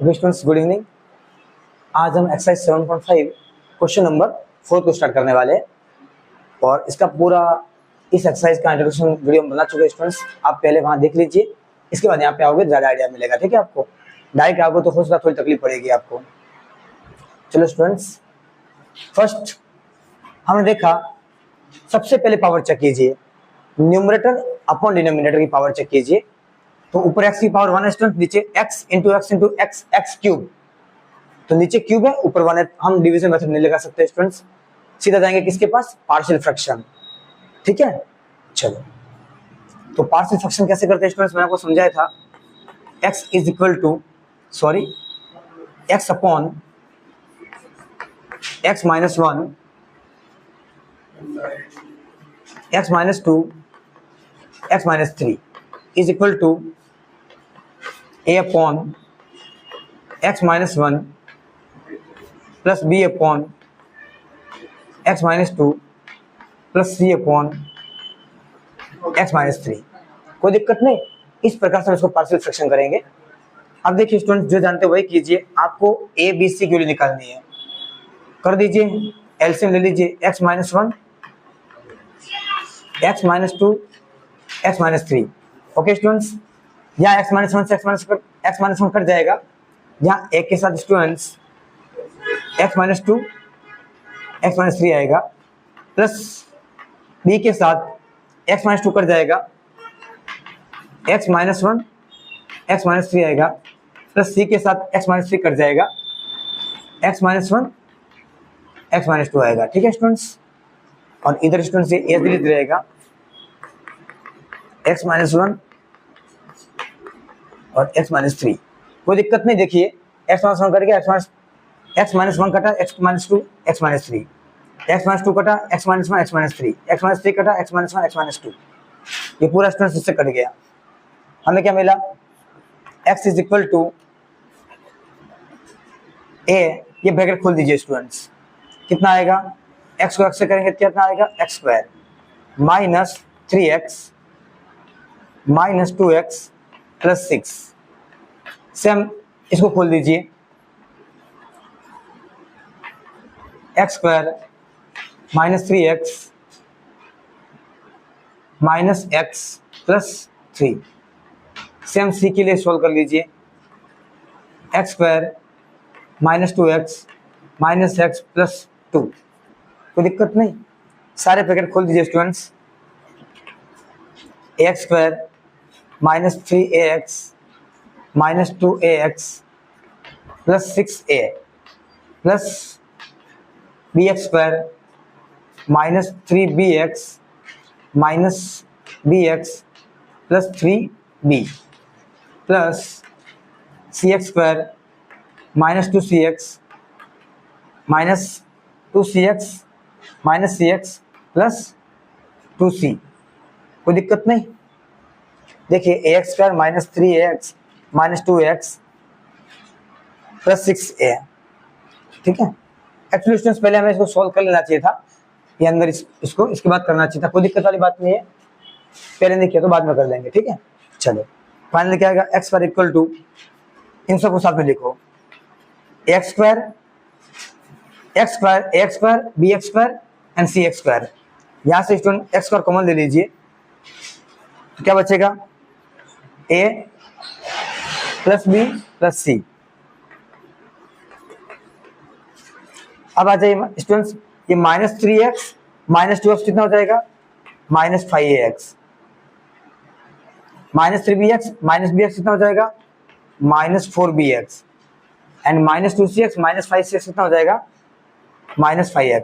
Students good evening. आज हम exercise 7.5 question number 4 को स्टार्ट करने वाले हैं और इसका पूरा इस एक्सरसाइज का इंट्रोडक्शन वीडियो बना चुके हैं स्टूडेंट्स। आप पहले वहां देख लीजिए, इसके बाद यहाँ पे आओगे ज़्यादा आइडिया मिलेगा। ठीक है, आपको डायरेक्ट आओगे तो थोड़ी तकलीफ पड़ेगी आपको। चलो स्टूडेंट्स, फर्स्ट हमने देखा, सबसे पहले पावर चेक कीजिए, न्यूमरेटर अपॉन डिनोमिनेटर की पावर चेक कीजिए। तो ऊपर x की पावर 1 है स्टूडेंट, नीचे x into x x cube. तो नीचे क्यूब है, ऊपर 1 है। हम डिवीजन मेथड नहीं लगा सकते स्टूडेंट्स, सीधा जाएंगे किसके पास, पार्शियल फ्रैक्शन। ठीक है, चलो तो पार्शियल फ्रैक्शन कैसे करते हैं स्टूडेंट्स, मैंने आपको समझाया था। x is equal to x upon x minus 1 x minus 2 x minus 3 is equal to a upon x minus 1 plus b upon x minus 2 plus c upon x minus 3। कोई दिक्कत नहीं, इस प्रकार से हम इसको पार्शियल फ्रैक्शन करेंगे। अब देखिए स्टूडेंट, जो जानते हो वही कीजिए। आपको a b c की वैल्यू निकालनी है, कर दीजिए। एलसीएम ले लीजिए, x minus 1 x minus 2 x minus 3। Okay students, यहाँ x माइनस 1 से x माइनस 1 कट जाएगा। यहाँ एक के साथ students x minus 2 x minus 3 आएगा, प्लस b के साथ x माइनस 2 कट जाएगा, x माइनस 1 x माइनस 3 आएगा, प्लस c के साथ x माइनस 3 कट जाएगा, x माइनस 1 x माइनस 2 आएगा। ठीक है स्टूडेंट्स, और इधर स्टूडेंट्स ये डिलीट रहेगा, x माइनस 1 और x माइनस 3। कोई दिक्कत नहीं। देखिए x माइनस 1 करके x माइनस 1 कटा, x minus 2 x minus 3, x minus 2 कटा, x minus 1 x minus 3, x minus 3 कटा, x माइनस 1 x माइनस 2। ये पूरा स्टूडेंट्स इससे कट गया। हमें क्या मिला, x is equal to a, ये ब्रैकेट खोल दीजिए स्टूडेंट्स, कितना आएगा, x को x से करेंगे कितना आएगा, x square minus 3x minus 2x plus 6। Same इसको खोल दीजिए, x square minus 3x minus x plus 3। Same c के लिए सोल्व कर लीजिए, x square minus 2x minus x plus 2। कोई दिक्कत नहीं, सारे पैकेट खोल दीजिए students. X square minus 3ax minus 2ax plus 6a plus bx square minus 3bx minus bx plus 3b plus cx square minus 2cx minus 2cx minus cx plus 2c। कोई दिक्कत नहीं। देखिए ax square minus 3ax minus 2x plus 6a। ठीक है, actually students पहले हमें इसको solve कर लेना चाहिए था, ये अंदर इसको इसके बाद करना चाहिए था। कोई दिक्कत वाली बात नहीं है, पहले नहीं किया तो बाद में कर लेंगे। ठीक है, चलो फाइनली क्या आएगा, एक्स स्क्वायर इक्वल टू, इन सबको साथ में लिखो, x square b x square and c x square. यहाँ से स्टूडेंट एक्स स्क्वायर कॉमन ले लीजिए, तो क्या बचेगा, a प्लस बी प्लस सी। अब आ जाइए स्टूडेंट्स, ये माइनस 3x माइनस 2x कितना हो जाएगा, minus 5ax, minus 3bx minus bx कितना हो जाएगा, minus 4bx, and minus 2cx minus 5cx कितना हो जाएगा, minus 5x,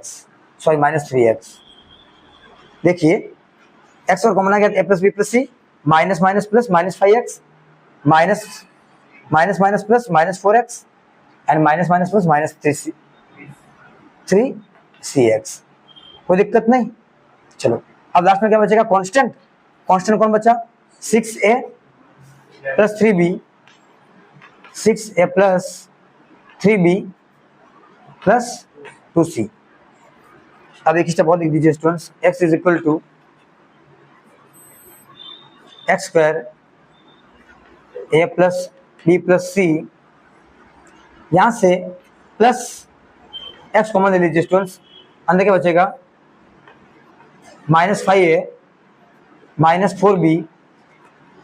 sorry minus 3x। देखिए x और कॉमन आ गया, a plus b plus c, minus minus plus minus 5x minus minus minus plus minus 4x and minus minus plus minus 3cx। कोई दिक्कत नहीं। चलो अब लास्ट में क्या बचेगा, कांस्टेंट। कांस्टेंट कौन बचा, 6a plus 3b, 6a plus 3b plus 2c। अब एक स्टेप और लिख दीजिए students, x is equal to x square a plus b plus c यहां से प्लस एक्स कॉमन ले लीजिए स्टूडेंट्स, अंदर क्या बचेगा, -5a -4b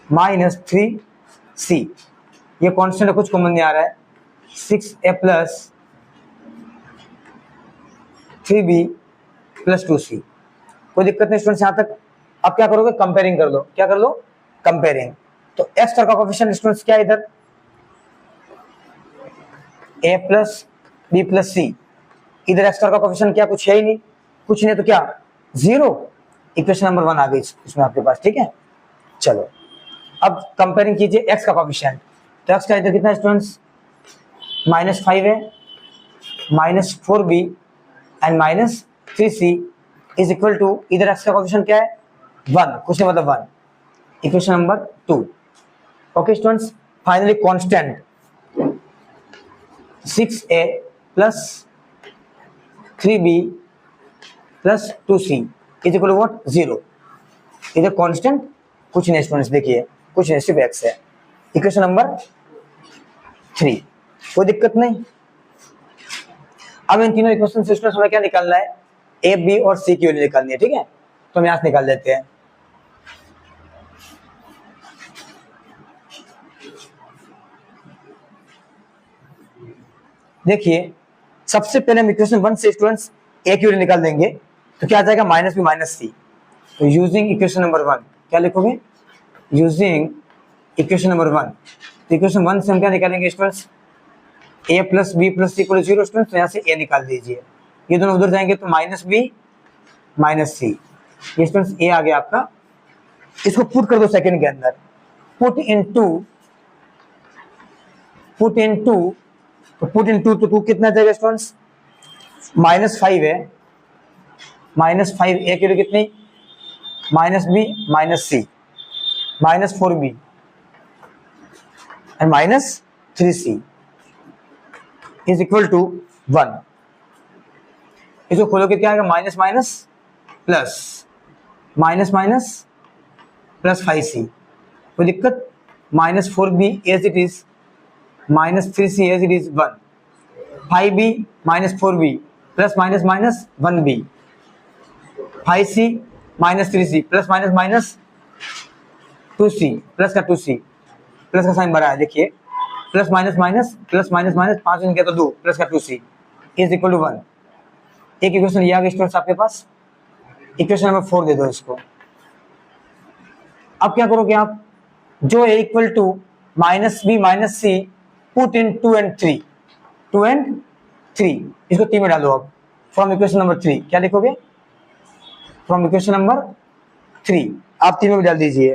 -3c, ये कांस्टेंट कुछ कॉमन नहीं आ रहा है, 6a plus 3b plus 2c, कोई दिक्कत नहीं स्टूडेंट्स यहाँ तक। अब क्या करोगे, कंपेयरिंग कर लो, क्या कर लो, कंपेयरिंग। तो एक्स का कोएफिशिएंट स्टूडेंट्स क्या है इधर, a प्लस बी प्लस सी, इधर एक्स का कोएफिशिएंट क्या, कुछ है ही नहीं, कुछ नहीं तो क्या, 0। इक्वेशन नंबर 1 आ गई इसमें आपके पास, ठीक है। चलो अब कंपेयरिंग कीजिए एक्स का कोएफिशिएंट, तो एक्स का इधर कितना है students, -5a -4b and -3c is equal to, इधर एक्स का कोएफिशिएंट क्या है, 1, कुछ नहीं मतलब 1, equation number 2। Okay students, finally constant 6a plus 3b plus 2c is equal to what, 0। इधर कांस्टेंट कुछ नहीं स्टूडेंट्स, देखिए कुछ नहीं, सिर्फ x है। इक्वेशन नंबर 3, कोई दिक्कत नहीं। अब इन तीनों इक्वेशन से स्टूडेंट्स हमें क्या निकालना है, a b और c की वैल्यू निकालनी है, ठीक है। तो हम यहां से निकाल देते हैं। देखिए सबसे पहले हम इक्वेशन 1 से स्टूडेंट्स a की वैल्यू निकाल देंगे, तो क्या आ जाएगा, -b -c। तो यूजिंग इक्वेशन नंबर 1 क्या लिखोगे, यूजिंग इक्वेशन नंबर 1, तो इक्वेशन 1 से हम क्या निकालेंगे students, a plus b plus c equal 0 students, तो यहाँ से a निकाल दीजिए, ये दोनों उधर जाएंगे तो -b -c, ये स्टूडेंट्स a आ गया आपका। इसको पुट कर दो सेकंड के अंदर, पुट इनटू तो 2 कितना जाएगा स्टूडेंट्स, -5 है, -5 a की वैल्यू कितनी, -b -c -4b and -3c is equal to 1। इसको खोलोगे क्या आएगा, minus minus plus, minus minus plus 5c, कोई दिक्कत, -4b as it is, -3c as it is 1, 5b -4b plus minus minus 1b, 5c -3c plus minus minus 2c plus का 2c, plus का sign बड़ा है, देखिए plus minus minus plus minus minus 5 में क्या तो 2 प्लस का 2c is equal to 1। एक इक्वेशन ये आ गई स्टूडेंट्स आपके पास, इक्वेशन नंबर 4 दे दो इसको। अब क्या करोगे आप, जो है equal to -b -c put in 2 and 3, इसको 3 में डालो। अब फ्रॉम इक्वेशन नंबर 3 क्या लिखोगे, फ्रॉम इक्वेशन नंबर 3 आप 3 में डाल दीजिए।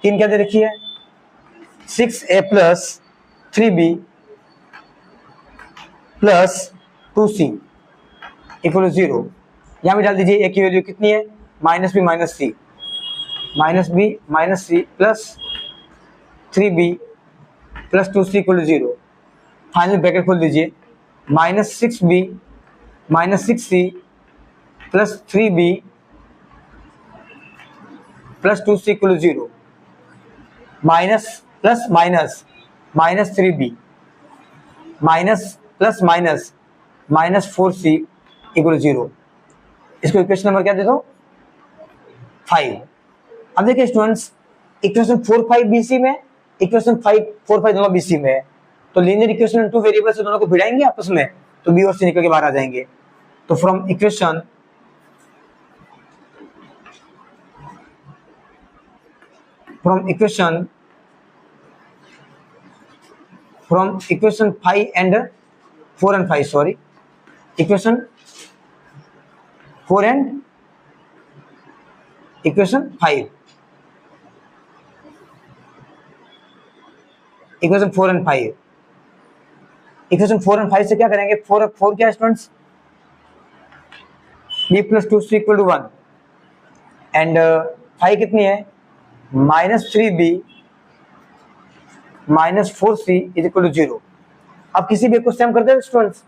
3 क्या दे रखी है, 6a plus 3b plus 2c equal 0, यहाँ भी डाल दीजिए। a की वैल्यू कितनी है, -b -c plus 3b plus 2c equal 0। Final bracket खोल दीजिए, -6b -6c plus 3b plus 2c equal 0, minus plus minus -3b minus plus minus -4c equal 0। इसको इक्वेशन नंबर क्या दे दो, 5। अब देखिए स्टूडेंट्स, इक्वेशन 4 5 BC में, इक्वेशन 5 4 5 दोनों BC में है, तो लीनियर इक्वेशन 2 वेरिएबल से दोनों को भिड़ाएंगे आपस में, तो b और c निकल के बाहर आ जाएंगे। तो from equation equation 5 and 4 and 5, sorry, equation 4 and equation 5, equation 4 and 5, equation 4 and 5 से क्या करेंगे, 4 क्या students, b plus 2c equal to 1 and 5 कितनी है, -3b -4c is equal to 0। अब किसी भी को सेम कर देते स्टूडेंट्स,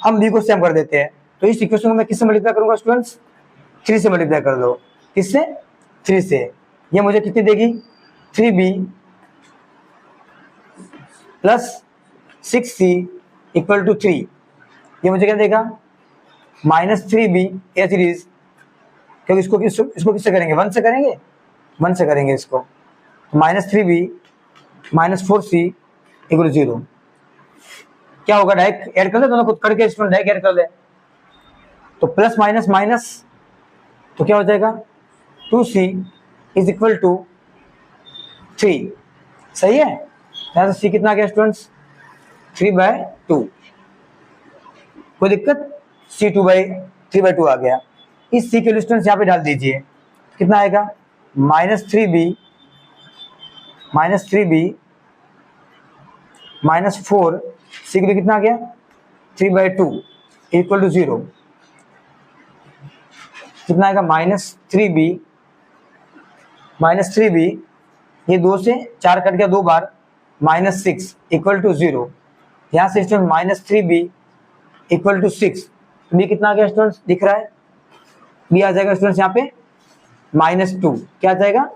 हम b को सेम कर देते हैं, तो इस इक्वेशन को मैं किससे मल्टीप्लाई करूंगा स्टूडेंट्स, 3 से मल्टीप्लाई कर दो। किससे, 3 से। ये मुझे कितनी देगी, 3b plus 6c equal to 3, ये मुझे क्या देगा -3b एज इट इज, क्योंकि इसको किससे करेंगे, 1 से करेंगे, 1 से करेंगे इसको, -3b -4c इक्वल 0। क्या होगा, डायरेक्ट ऐड कर ले, दोनों को करके स्टूडेंट डायरेक्ट ऐड कर ले, तो प्लस माइनस माइनस, तो क्या हो जाएगा 2c इज इक्वल टू 3। सही है, यहाँ से c कितना आ गया स्टूडेंट्स 3/2, कोई दिक्कत, c 3/2 आ गया। इस c के स्टूडेंट्स यहाँ पे डाल दीजिए, कितना आएगा -3b -4 c के लिए कितना आ गया 3/2 इक्वल टू 0, कितना आएगा -3b ये 2 से 4 कट गया 2 बार, -6 इक्वल टू 0। यहाँ से student -3b equal to 6, b कितना आ गया स्टूडेंट्स दिख रहा है, b आ जाएगा स्टूडेंट्स यहाँ पे -2, क्या आ जाएगा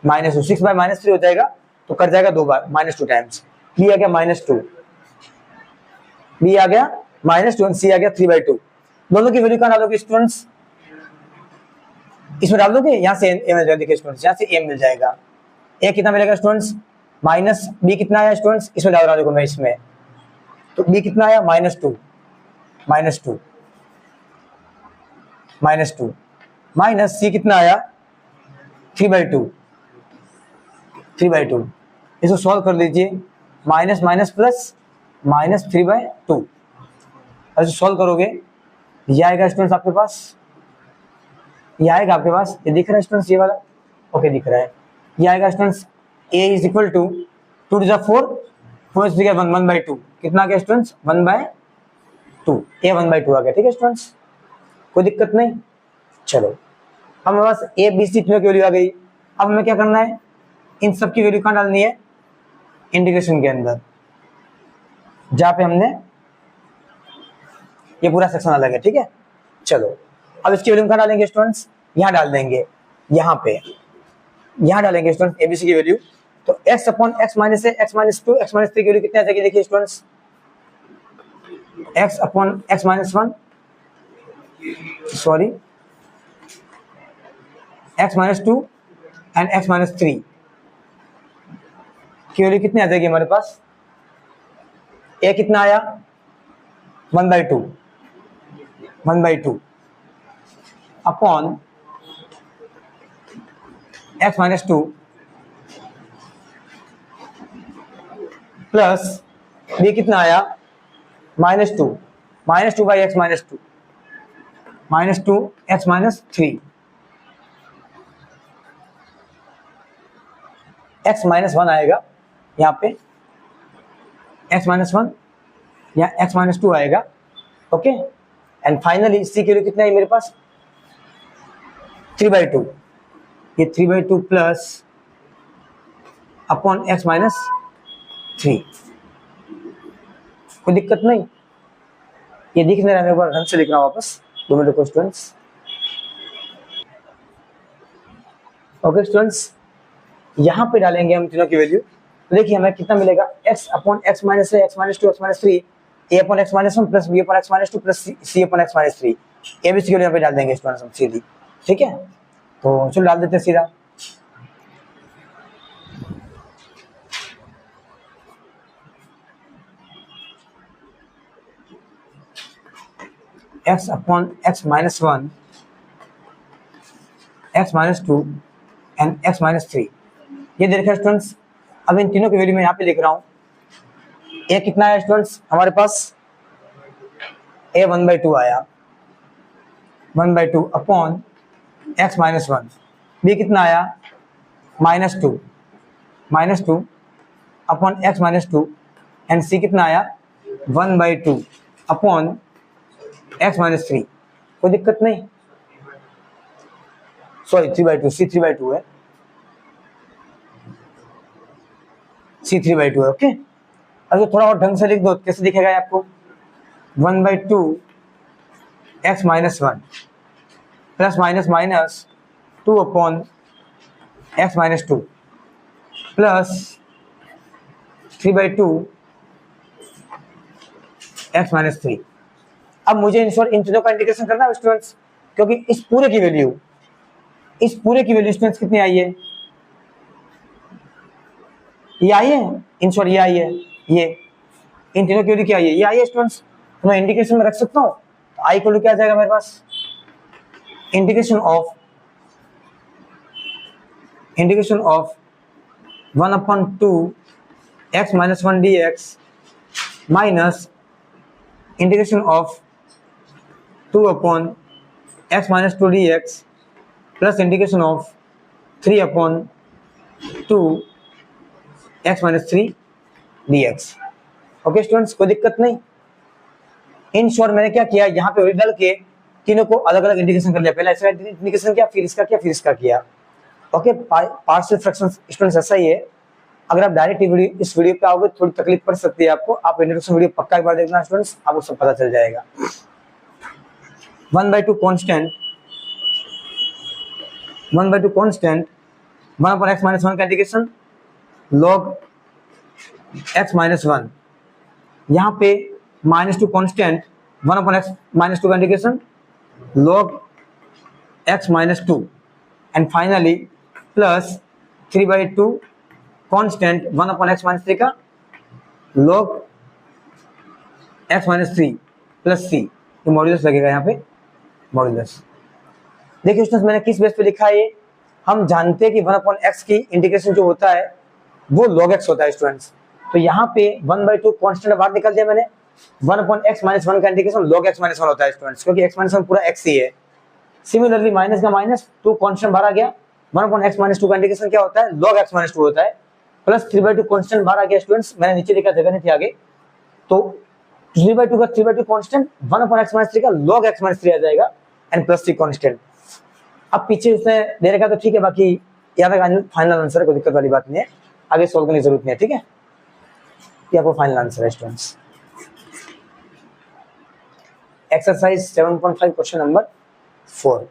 -2, 6/-3 हो जाएगा, तो कट जाएगा 2 बार -2 टाइम्स, b आ गया -2, b आ गया -2 c आ गया 3/2। दोनों की वैल्यू कहाँ डालोगे स्टूडेंट्स, इसमें डाल दोगे, यहाँ से a मिल जाएगा, देखिए स्टूडेंट्स यहाँ से a मिल जाएगा, a कितना मिलेगा स्टूडेंट्स -b कितना आया स्टूडेंट्स, इसमें डाल रहा देखो मैं इसमें, तो b कितना आया -2 माइनस c कितना आया 3/2, इसको सॉल्व कर लीजिए, माइनस माइनस प्लस -3/2, ऐसे सॉल्व करोगे ये आएगा स्टूडेंट्स आपके पास, ये आएगा आपके पास, ये दिख रहा है स्टूडेंट्स, ये वाला ओके दिख रहा है, ये आएगा students a is equal to 2 to the 4 4 is 1/2, कितना आ गया स्टूडेंट्स 1/2, a 1/2 आ गया, ठीक है स्टूडेंट्स, कोई दिक्कत नहीं। चलो अब हमारे पास a b c तीनों की वैल्यू आ गई, अब हमें क्या करना है, इन सब की वैल्यू कहाँ डालनी है, इंटीग्रेशन के अंदर, जहाँ पे हमने ये पूरा सेक्शन अलग है, ठीक है। चलो अब इसकी वैल्यू कहाँ डालेंगे स्टूडेंट्स, यहाँ डाल देंगे, यहाँ पे यहाँ डालेंगे स्टूडेंट्स एबीसी की वैल्यू, तो x अपॉन x माइनस है, x माइनस 2 x माइनस 3 की वैल्यू कितनी आ जाएगी, देखिए students x upon x minus 1 sorry x minus 2 and x minus 3 की वैल्यू कितनी आ जाएगी हमारे पास, a कितना आया 1/2 upon x minus 2 plus b कितना आया -2 by x minus 2 x minus 3, x minus 1 आएगा यहाँ पे, x माइनस 1 यहाँ x माइनस 2 आएगा, ओके। एंड फाइनली c की वैल्यू कितना है मेरे पास 3/2, ये 3/2 प्लस अपॉन x माइनस 3, कोई दिक्कत नहीं, ये दिख नहीं रहा, मेरे को ढंग से लिखना वापस 2 मिनट को स्टूडेंट्स, ओके स्टूडेंट्स, यहाँ पे डालेंगे हम तीनों की वैल्यू, तो देखिए हमें कितना मिलेगा, x upon x minus 2 x minus 3 a upon x minus 1 plus b upon x minus 2 plus c upon x minus 3, ABC की वैल्यू यहाँ पे डाल देंगे स्टूडेंट्स हम सीधी, ठीक है। तो चलो डाल देते हैं सीधा, x upon x minus 1 x minus 2 and x minus 3, ये देखिए स्टूडेंट्स, अब इन तीनों की वैल्यू मैं यहाँ पे लिख रहा हूँ, a कितना है स्टूडेंट्स हमारे पास a 1/2 आया 1/2 अपॉन x माइनस 1, b कितना आया -2 upon x minus 2 and c कितना आया 1/2 अपॉन x माइनस 3, कोई दिक्कत नहीं, सॉरी 3/2 c 3/2 है, c 3/2 है, ओके। अगर थोड़ा और ढंग से लिख दो कैसे दिखेगा ये आपको, 1/2 x minus 1 plus minus minus 2 upon x minus 2 plus 3/2 x minus 3। अब मुझे इन चीजों का इंटीग्रेशन करना है स्टूडेंट्स, क्योंकि इस पूरे की वैल्यू स्टूडेंट्स कितनी आई है, ये आई है, इन शॉर्ट ये आई है, ये इन तीनों की वैल्यू क्या आई है, ये आई है स्टूडेंट्स। तो मैं इंटीग्रेशन में रख सकता हूँ, तो आई को क्या आ जाएगा मेरे पास, integration of 1/2 x minus 1 dx minus integration of 2/x minus 2 dx plus integration of 3/2 x minus 3 dx। Okay students, कोई दिक्कत नहीं। इन शॉर्ट मैंने क्या किया, यहाँ पे डाल के तीनों को अलग अलग इंटीग्रेशन कर लिया। पहले इसका इंटीग्रेशन किया, फिर इसका किया, फिर इसका किया। ओके, पार्शियल फ्रैक्शन स्टूडेंट्स ऐसा ही है। अगर आप डायरेक्ट इस वीडियो पे आओगे थोड़ी तकलीफ पड़ सकती है आपको। आप इंट्रोडक्शन वीडियो पक्का एक बार देखना स्टूडेंट्स, आपको सब पता चल जाएगा। 1/2 कांस्टेंट 1/x minus 1 का इंटीग्रेशन log x minus 1, यहाँ पे -2 कांस्टेंट 1/x minus 2 का integration log x minus 2 and finally plus 3/2 constant 1/x minus 3 का log x minus 3 plus c। तो मॉड्यूलस लगेगा यहाँ पे, मॉड्यूलस। देखिए स्टूडेंट्स, मैंने किस बेस पे लिखा है ये, हम जानते हैं कि 1/x की इंटीग्रेशन जो होता है वो log x होता है स्टूडेंट्स। तो यहाँ पे 1/2 कांस्टेंट बाहर निकाल दिया मैंने, 1/x minus 1 का इंटीग्रेशन log x minus 1 होता है स्टूडेंट्स, क्योंकि x minus 1 पूरा x ही है। सिमिलरली माइनस का माइनस 2 कांस्टेंट बाहर आ गया, 1/x minus 2 का इंटीग्रेशन क्या होता है, log x minus 2 होता है, प्लस 3/2 कांस्टेंट बाहर आ गया स्टूडेंट्स। मैंने नीचे लिखा, जगह नहीं थी आगे, तो 3/2 का 3/2 कांस्टेंट 1/x minus 3 का log x minus 3 आ जाएगा एंड प्लस 3 कांस्टेंट। अब पीछे उसने दे रखा तो ठीक है, बाकी याद रखना फाइनल आंसर है, कोई दिक्कत वाली बात नहीं है, आगे सॉल्व करने की जरूरत नहीं है, ठीक है। ये आपको फाइनल आंसर है students. Exercise 7.5 question number 4।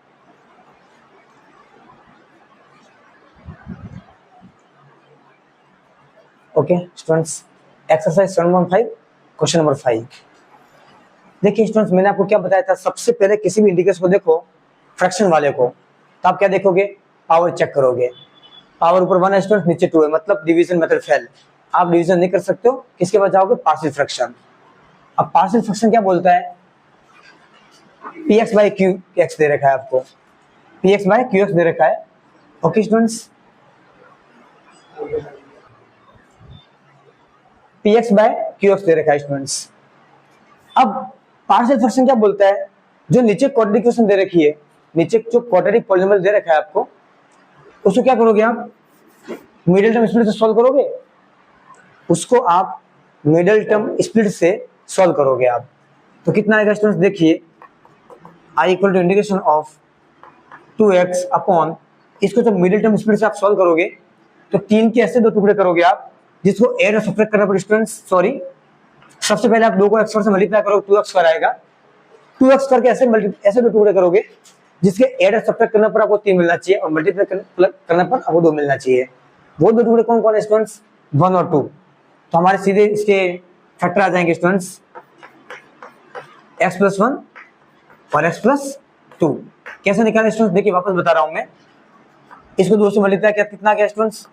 Okay students, exercise 7.5 question number 5। देखिए स्टूडेंट्स, मैंने आपको क्या बताया था, सबसे पहले किसी भी इंटीग्रेशन को देखो, फ्रैक्शन वाले को, तो आप क्या देखोगे, पावर चेक करोगे। पावर ऊपर 1 है स्टूडेंट्स, नीचे 2 है, मतलब डिवीजन मेथड फेल। आप डिवीजन नहीं कर सकते हो, किसके बाद जाओगे, पार्शियल फ्रैक्शन। अब पार्शियल फ्रैक्शन क्या बोलता है, px/qx दे रखा है आपको, px/qx दे रखा है। ओके स्टूडेंट्स, px/qx दे रखा है स्टूडेंट्स। अब पार्शियल फ्रैक्शन क्या बोलता है, जो नीचे क्वाड्रेटिक इक्वेशन दे रखी है, नीचे जो क्वाड्रेटिक पॉलिनोमियल दे रखा है आपको, उसको क्या करोगे आप, मिडिल टर्म स्प्लिट से सॉल्व करोगे, उसको आप मिडिल टर्म स्प्लिट से सॉल्व करोगे आप। तो कितना आएगा स्टूडेंट्स, देखिए i equal to integration of 2x upon, इसको जब मिडिल टर्म स्प्लिट से आप सॉल्व करोगे तो 3 के ऐसे 2 टुकड़े करोगे आप, जिसको ऐड और सब्ट्रैक्ट करना पड़ेगा स्टूडेंट्स। सॉरी, सबसे पहले आप 2 को x2 से मल्टीप्लाई करोगे, 2x2 आएगा, 2x करके ऐसे 2 टुकड़े करोगे, जिसके ऐड और सब्ट्रैक्ट करने पर आपको 3 मिलना चाहिए और मल्टीप्लाई करने पर आपको 2 मिलना चाहिए। वो 2 टुकड़े कौन कौन है स्टूडेंट्स, 1 और 2। तो हमारे सीधे इसके फैक्टर आ जाएंगे स्टूडेंट्स, x+1 और x+2। कैसे निकालें स्टूडेंट्स, देखिए वापस बता रहा हूं मैं, इसको 2 से मल्टीप्लाई किया, कितना आ गया स्टूडेंट्स,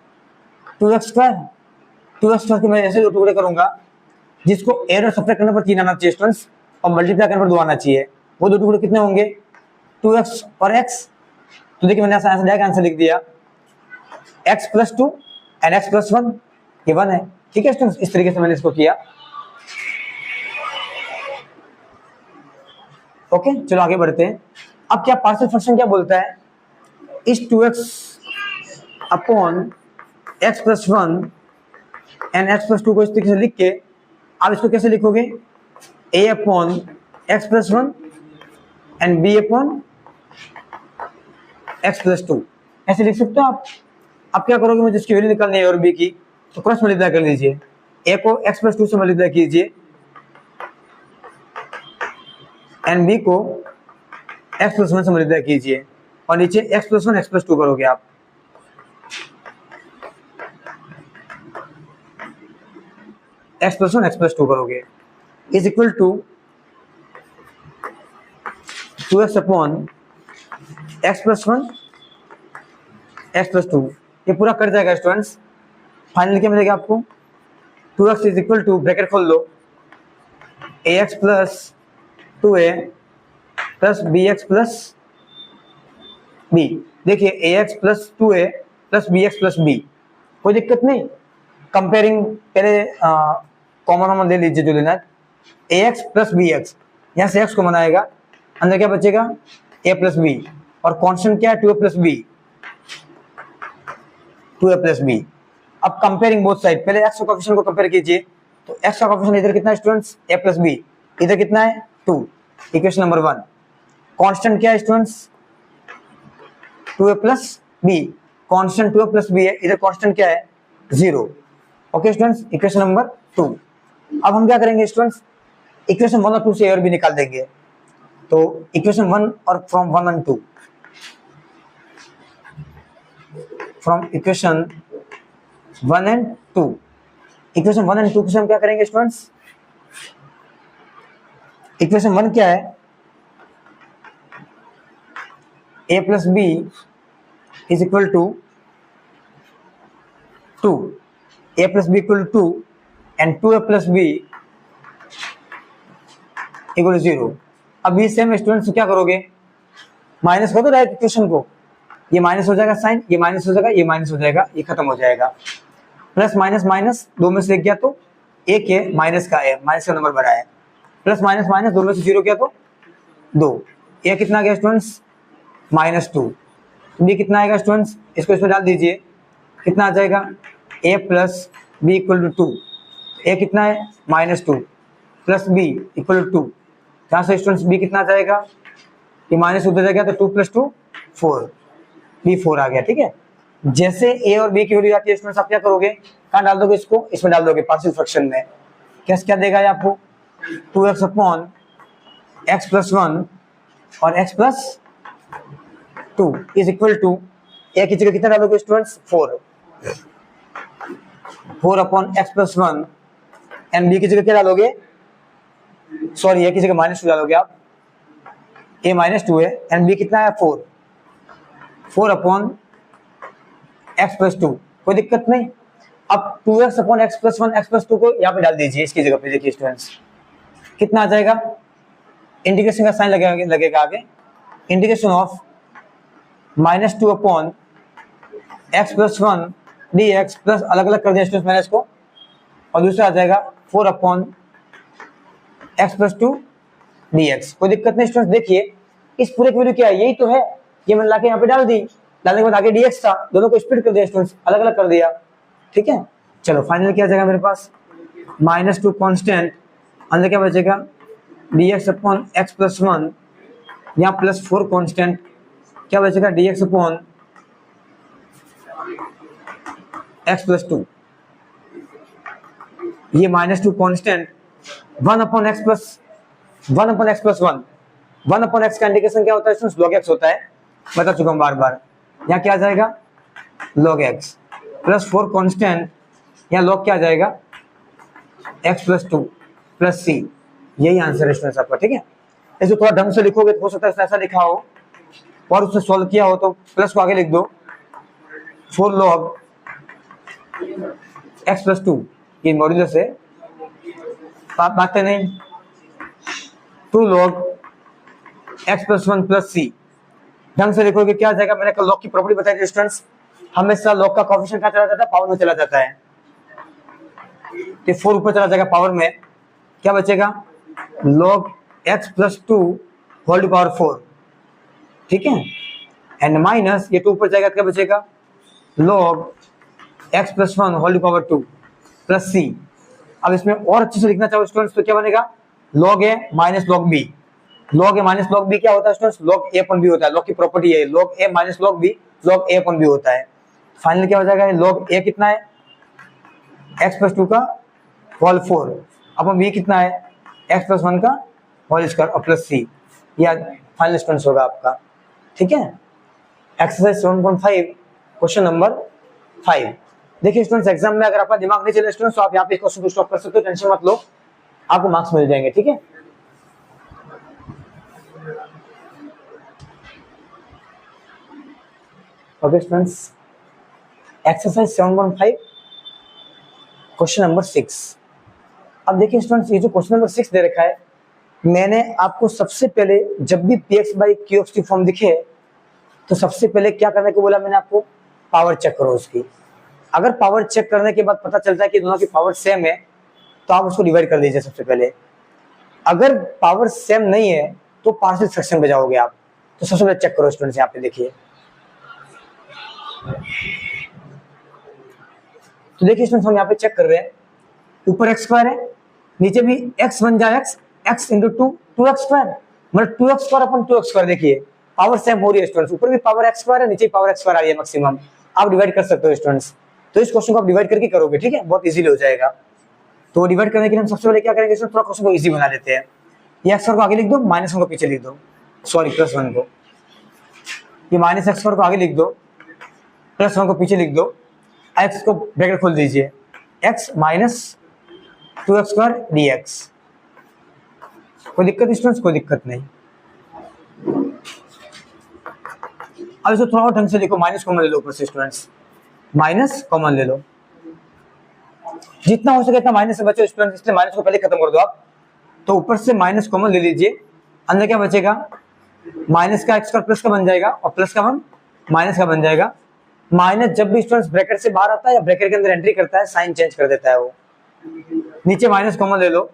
2x2 के मैं ऐसे 2 टुकड़े करूंगा, जिसको ऐड और सब्ट्रैक्ट करने पर 3 आना चाहिए स्टूडेंट्स और मल्टीप्लाई करने पर 2 आना चाहिए। वो 2 टुकड़े कितने होंगे, 2x और x। तो देखिए मैंने डायरेक्ट आंसर लिख दिया, x+2 एंड x+1, ये 1 है, ठीक है स्टूडेंट्स। इस तरीके से मैंने इसको किया। ओके, चलो आगे बढ़ते हैं। अब क्या पार्शियल फ्रैक्शन क्या बोलता है, इस 2x upon x+1 and x+2 को इस तरीके से लिख के आप इसको कैसे लिखोगे, a upon x+1 and b upon x+2, ऐसे लिख सकते हो आप। अब क्या करोगे, मुझे इसकी वैल्यू निकालनी है और b की, तो क्रॉस मल्टीप्लाई कर लीजिए, a को x+2 से मल्टीप्लाई कीजिए एंड b को x+1 से मल्टीप्लाई कीजिए और नीचे x+1 x+2 करोगे आप। x+1 x+2 करोगे, is equal to 2x upon x plus 1 x plus 2। ये पूरा कट जाएगा स्टूडेंट्स। फाइनल क्या मिलेगा आपको? 2x is equal to, bracket खोल लो, ax plus 2a plus bx plus b। देखिए ax plus 2a plus bx plus b, कोई दिक्कत नहीं। कंपेयरिंग पहले कॉमन कॉमन ले लीजिए जो लेना है। ax प्लस bx, यहाँ से x को बनाएगा, अंदर क्या बचेगा? a प्लस b, और कांस्टेंट क्या है? 2a plus b, 2a plus b। अब कंपेयरिंग बोथ साइड, पहले x का कोएफिशिएंट को कंपेयर कीजिए, तो x का कोएफिशिएंट इधर कितना है स्टूडेंट्स? a प्लस b, इधर कितना है? 2, इक्वेशन नंबर 1। कांस्टेंट क्या है students? 2a plus b, constant 2a plus b है, इधर कांस्टेंट क्या है? 0। Okay students, equation number 2। अब हम क्या करेंगे स्टूडेंट्स? इक्वेशन 1 और 2 से a और b निकाल देंगे। तो इक्वेशन 1 और from 1 and 2, from equation 1 and 2, equation 1 and 2 से हम क्या करेंगे स्टूडेंट्स? इक्वेशन 1 क्या है? a plus b is equal to 2, a plus b equal to 2 and 2a plus b equal to 0। अब ये सेम स्टूडेंट्स क्या करोगे? माइनस कर दो डायरेक्ट इक्वेशन को, ये माइनस हो जाएगा साइन, ये माइनस हो जाएगा, ये माइनस हो जाएगा, ये खत्म हो जाएगा। प्लस माइनस माइनस दो में से एक गया तो एक है, माइनस का है, माइनस का नंबर बड़ा है। प्लस माइनस माइनस दो में से 0 गया तो 2। ये कितना गया स्टूडेंट्स? -2। बी कितना आएगा स्टूडेंट्स? इसको इसमें डाल दीजिए, कितना आ जाएगा? a plus b equal to 2। A कितना है? -2 प्लस बी इक्वल टू 2। यहाँ से स्टूडेंट्स बी कितना आ जाएगा? ये माइनस उधर जाएगा तो 2 प्लस 2 4, बी 4 आ गया। ठीक है, जैसे ए और बी की वैल्यू आती है स्टूडेंट्स, आप क्या करोगे? कहाँ डाल दोगे इसको? इसमें डाल दोगे पार्शियल फ्रैक्शन में। क्या देगा ये आपको? 2x अपॉन x प्लस 1 और x plus 2 is equal to, a की जगह कितना डालोगे students? 4 upon x plus 1 and b की जगह क्या डालोगे? सॉरी, ए की जगह -2 डालोगे आप, a -2 है एंड b कितना है? 4 अपॉन x प्लस 2, कोई दिक्कत नहीं। अब 2x upon x plus 1 x plus 2 को यहाँ पे डाल दीजिए, इसकी जगह पे। देखिए स्टूडेंट्स कितना आ जाएगा? इंटीग्रेशन का साइन लगेगा आगे, integration of -2 upon x plus 1 dx plus, अलग अलग कर दिया स्टूडेंट्स मैंने इसको, और दूसरा आ जाएगा 4 अपॉन x प्लस 2 dx। कोई दिक्कत नहीं स्टूडेंट्स। देखिए इस पूरे की वैल्यू क्या है? यही तो है, ये मैंने लाके यहाँ पे डाल दी, डालने के बाद आगे dx था, दोनों को स्प्लिट कर दिया स्टूडेंट्स, अलग अलग कर दिया। ठीक है, चलो फाइनल क्या जाएगा मेरे पास? -2 कांस्टेंट, अंदर क्या बचेगा? dx अपॉन x प्लस 1, यहाँ प्लस 4 कांस्टेंट, क्या बचेगा? dx अपॉन x प्लस 2, ये -2 constant, 1 upon x plus 1 upon x plus 1, 1 upon x का इंडिकेशन क्या होता है स्टूडेंट्स? log x होता है, बता चुका हूँ बार बार। यहाँ क्या आ जाएगा? log x प्लस 4 कांस्टेंट, यहाँ log क्या आ जाएगा? x plus 2 plus c। यही आंसर है स्टूडेंट्स आपका। ठीक है, इसको थोड़ा ढंग से लिखोगे तो हो सकता है ऐसा लिखा हो, और उससे सॉल्व किया हो तो प्लस को आगे लिख दो, 4 log x प्लस 2, ये मॉड्यूलस है, बातें नहीं, 2 log x plus 1 plus c। ढंग से लिखोगे क्या आ जाएगा? मैंने कल log की प्रॉपर्टी बताई थी स्टूडेंट्स, हमेशा log का कोएफिशिएंट कहाँ चला जाता है? पावर में चला जाता है। तो 4 ऊपर चला जाएगा पावर में, क्या बचेगा? log x plus 2 whole to power 4। ठीक है, एंड माइनस ये 2 ऊपर जाएगा, क्या बचेगा? log x plus 1 whole to power 2 plus c। अब इसमें और अच्छे से लिखना चाहो स्टूडेंट्स तो क्या बनेगा? log a minus log b। log a minus log b क्या होता है students? log a upon b होता है, log की प्रॉपर्टी है, log a minus log b, log a upon b होता है। फाइनल क्या हो जाएगा? log a कितना है? x प्लस 2 का होल 4 अपन b कितना है? x प्लस 1 का होल स्क्वायर और प्लस c। यह फाइनल स्टूडेंट्स होगा आपका। ठीक है, एक्सरसाइज 7.5 क्वेश्चन नंबर 5। देखिए स्टूडेंट्स, एग्जाम में अगर आपका दिमाग नहीं चले स्टूडेंट्स तो आप यहाँ पे क्वेश्चन को स्टॉप कर सकते हो, टेंशन मत लो। आपको मार्क्स मिल जाएंगे, ठीक है। Okay students, exercise 7.5 question number 6। अब देखिए स्टूडेंट्स, ये जो क्वेश्चन नंबर 6 दे रखा है, मैंने आपको सबसे पहले जब भी px बाई qx की फॉर्म दिखे तो सबसे पहले क्या करने को बोला मैंने आपको, पावर चेक करो उसकी। अगर पावर चेक करने के बाद पता चलता है कि दोनों की पावर सेम है तो आप उसको डिवाइड कर दीजिए सबसे पहले। अगर पावर सेम नहीं है तो पार्शियल फ्रैक्शन पे जाओगे आप। तो सबसे पहले चेक करो स्टूडेंट्स, यहाँ पे देखिए। तो देखिए स्टूडेंट्स, हम यहाँ पे चेक कर रहे हैं, ऊपर एक्स स्क्वायर है, नीचे भी एक्स बन जाए x into two x square, मतलब 2x square upon 2x square. देखिए पावर सेम हो रही है स्टूडेंट्स, ऊपर भी पावर एक्स स्क्वायर है, नीचे भी पावर एक्स स्क्वायर आ रही है मैक्सिमम। आप डिवाइड कर सकते हो स्टूडेंट्स। तो इस क्वेश्चन को आप डिवाइड करके करोगे, ठीक है, बहुत इजीली हो जाएगा। तो डिवाइड करने के लिए हम सबसे पहले क्या करेंगे स्टूडेंट, थोड़ा क्वेश्चन को इजी बना लेते हैं। ये एक्स स्क्वायर को आगे लिख दो, माइनस 1 को पीछे लिख दो, सॉरी प्लस 1 को। ये माइनस एक्स स्क्वायर को आगे लिख दो, प्लस 1 को पीछे लिख दो, एक्स को ब्रैकेट खोल दीजिए, x minus 2x square dx। कोई दिक्कत स्टूडेंट्स? कोई दिक्कत नहीं। अब इसको थोड़ा और ढंग से लिखो, माइनस कॉमन ले लो ऊपर से स्टूडेंट्स, माइनस कॉमन ले लो, जितना हो सके इतना माइनस से बचो स्टूडेंट्स, इसलिए माइनस को पहले खत्म कर दो आप। तो ऊपर से माइनस कॉमन ले लीजिए, अंदर क्या बचेगा, माइनस का एक्स स्क्वायर प्लस का बन जाएगा और प्लस का 1 माइनस का बन जाएगा। माइनस जब भी स्टूडेंट्स ब्रैकेट से बाहर आता है या ब्रैकेट के अंदर एंट्री करता है, साइन चेंज कर देता है वो। नीचे माइनस कॉमन ले लो,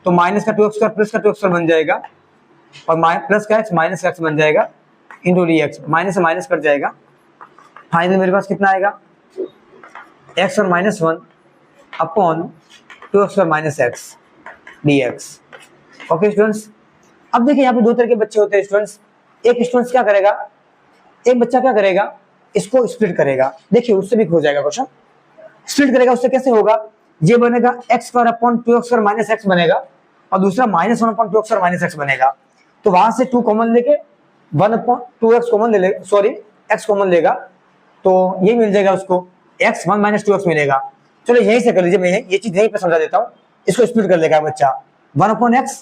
तो माइनस का 2x स्क्वायर प्लस का 2x स्क्वायर बन जाएगा और प्लस का x माइनस का x बन जाएगा इंटू dx, माइनस से माइनस कट जाएगा। फाइनल मेरे पास कितना आएगा, x और minus 1 upon 2x square minus x dx। Okay students, अब देखिए यहाँ पे दो तरह के बच्चे होते हैं स्टूडेंट्स। एक स्टूडेंट्स क्या करेगा, एक बच्चा क्या करेगा, इसको स्प्लिट करेगा। देखिए उससे भी हो जाएगा क्वेश्चन, स्प्लिट करेगा, उससे कैसे होगा, ये बनेगा x square upon 2x square minus x बनेगा और दूसरा minus 1 upon 2x square minus x बनेगा। तो वहां से 2 कॉमन लेके 1 अपॉन 2x कॉमन ले लेगा, सॉरी x कॉमन लेगा, तो ये मिल जाएगा उसको, x 1 माइनस 2x मिलेगा। चलो यहीं से कर लीजिए, मैं ये चीज यहीं पे समझा देता हूँ। इसको स्प्लिट कर लेगा बच्चा, 1 upon x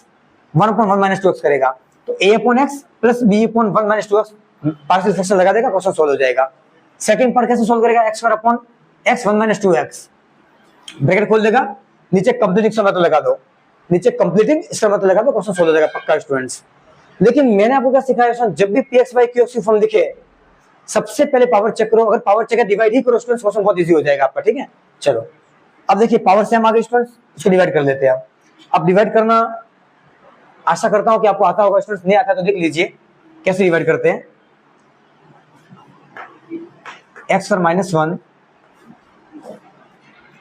1 upon 1 minus 2x करेगा, तो a upon x plus b upon 1 minus 2x partial fraction लगा देगा, क्वेश्चन सोल्व हो जाएगा। सेकंड पार्ट कैसे सोल्व करेगा, x square upon x 1 minus 2x, bracket खोल देगा, नीचे कंप्लीटिंग इसका मतलब लगा दो, नीचे कंप्लीटिंग इसका मतलब लगा दो, क्वेश्चन सोल्व हो जाएगा पक्का स्टूडेंट्स। लेकिन मैंने आपको क्या सिखाया, जब भी px बाई qx की फॉर्म दिखे सबसे पहले पावर चेक करो, अगर पावर चेक है डिवाइड ही करो स्टूडेंट्स, क्वेश्चन बहुत इजी हो जाएगा आपका, ठीक है। चलो अब देखिए पावर सेम आ गई स्टूडेंट्स, इसको डिवाइड कर लेते हैं। अब डिवाइड करना आशा करता हूं कि आपको आता होगा स्टूडेंट्स, नहीं आता तो देख लीजिए कैसे डिवाइड करते हैं। x और माइनस 1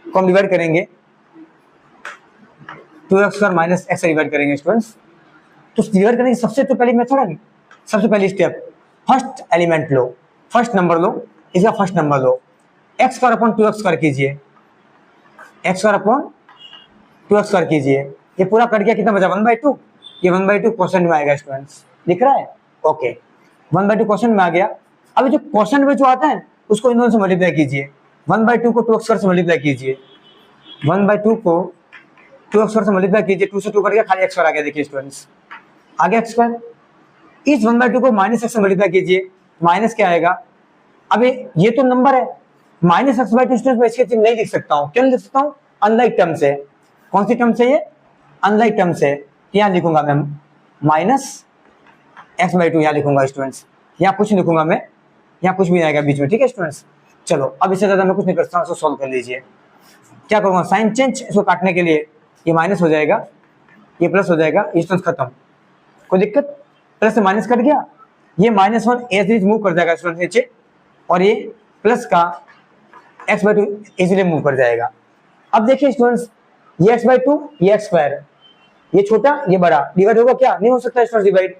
को हम डिवाइड करेंगे, 2x स्क्वायर माइनस x से डिवाइड करेंगे स्टूडेंट्स। तो डिवाइड करने की सबसे तो पहली मेथड है, सबसे पहली स्टेप, फर्स्ट एलिमेंट लो, फर्स्ट नंबर लो, इसका फर्स्ट नंबर लो, x square upon 2x square कीजिए, x square upon 2x square कीजिए, ये पूरा कट गया, कितना बचा 1/2, ये 1/2 क्वेश्चन में आएगा स्टूडेंट्स, दिख रहा है, ओके 1/2 क्वेश्चन में आ गया। अभी जो क्वेश्चन में जो आता है उसको इन दोनों से मल्टीप्लाई कीजिए, 1/2 को 2x स्क्वायर से मल्टीप्लाई कीजिए, 1/2 को 2x स्क्वायर से मल्टीप्लाई कीजिए, 2 से 2 कट गया, खाली x स्क्वायर आ गया। देखिए स्टूडेंट्स आ गया x स्क्वायर। इस 1/2 को माइनस x से मल्टीप्लाई कीजिए, माइनस क्या आएगा, अबे ये तो नंबर है, माइनस x/2 स्टूडेंट्स मैं इसके चिन्ह नहीं लिख सकता हूँ, क्यों नहीं लिख सकता हूँ, अनलाइक टर्म से। कौन सी टर्म से, ये अनलाइक टर्म से, यहाँ लिखूंगा मैं माइनस x/2, यहाँ लिखूंगा स्टूडेंट्स, यहाँ कुछ लिखूंगा मैं, यहाँ कुछ भी नहीं आएगा बीच में, ठीक है स्टूडेंट्स। चलो अब इससे ज्यादा मैं कुछ नहीं कर सकता, इसको सॉल्व कर लीजिए। क्या करूंगा, साइन चेंज, इसको काटने के लिए ये माइनस हो जाएगा, ये प्लस हो जाएगा, ये स्टूडेंट्स खत्म, कोई दिक्कत, प्लस से माइनस कट गया, ये -1 एज इज मूव कर जाएगा स्टूडेंट्स नीचे, और ये प्लस का x/2 इजीली मूव कर जाएगा। अब देखिए स्टूडेंट्स, ये x/2, ये x स्क्वायर, ये छोटा ये बड़ा, डिवाइड होगा क्या, नहीं हो सकता स्टूडेंट्स डिवाइड,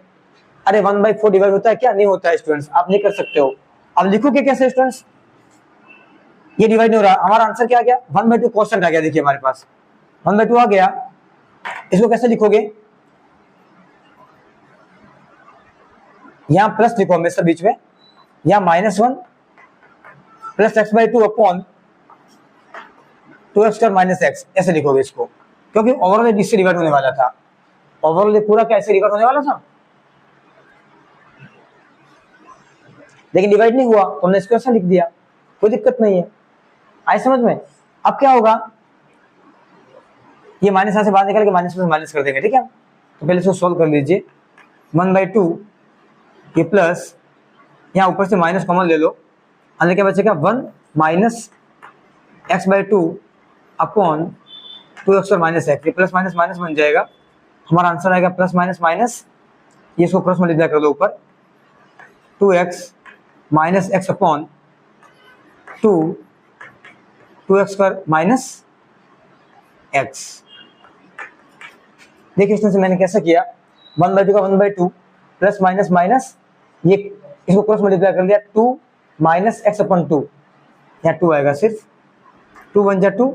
अरे 1/4 डिवाइड होता है क्या, नहीं होता है स्टूडेंट्स, आप नहीं कर सकते हो। अब लिखोगे कैसे स्टूडेंट्स, ये डिवाइड नहीं हो रहा, हमारा आंसर क्या आ गया, 1/2 क्वेश्चन आ गया। देखिए हमारे पास 1/2 आ गया, इसको कैसे लिखोगे, यहां प्लस लिखो हमेशा बीच में, यहां -1 plus x/2 upon 2x square minus x, ऐसे लिखोगे इसको, क्योंकि ओवरऑल इससे डिवाइड होने वाला था, ओवरऑल पूरा कैसे डिवाइड होने वाला था, लेकिन डिवाइड नहीं हुआ तो हमने इसको ऐसा लिख दिया, कोई दिक्कत नहीं है। आए समझ में? अब क्या होगा, ये माइनस यहाँ से बाहर निकाल के माइनस में माइनस कर देंगे, ठीक है। तो पहले इसको सोल्व कर लीजिए, 1/2 ये प्लस यहाँ ऊपर से माइनस कॉमन ले लो, अंदर क्या बचेगा 1 माइनस x/2 अपॉन 2x और माइनस एक्स, ये प्लस माइनस माइनस बन जाएगा, हमारा आंसर आएगा प्लस माइनस माइनस, ये इसको क्रॉस मल्टीप्लाई कर दो ऊपर, 2x minus x upon 2x square minus x. देखिए इसमें से मैंने कैसा किया, 1/2 का 1/2 प्लस माइनस माइनस, ये इसको क्रॉस मल्टीप्लाई कर दिया, 2 माइनस एक्स अपॉन 2, यहाँ 2 आएगा सिर्फ, 2 1 जा 2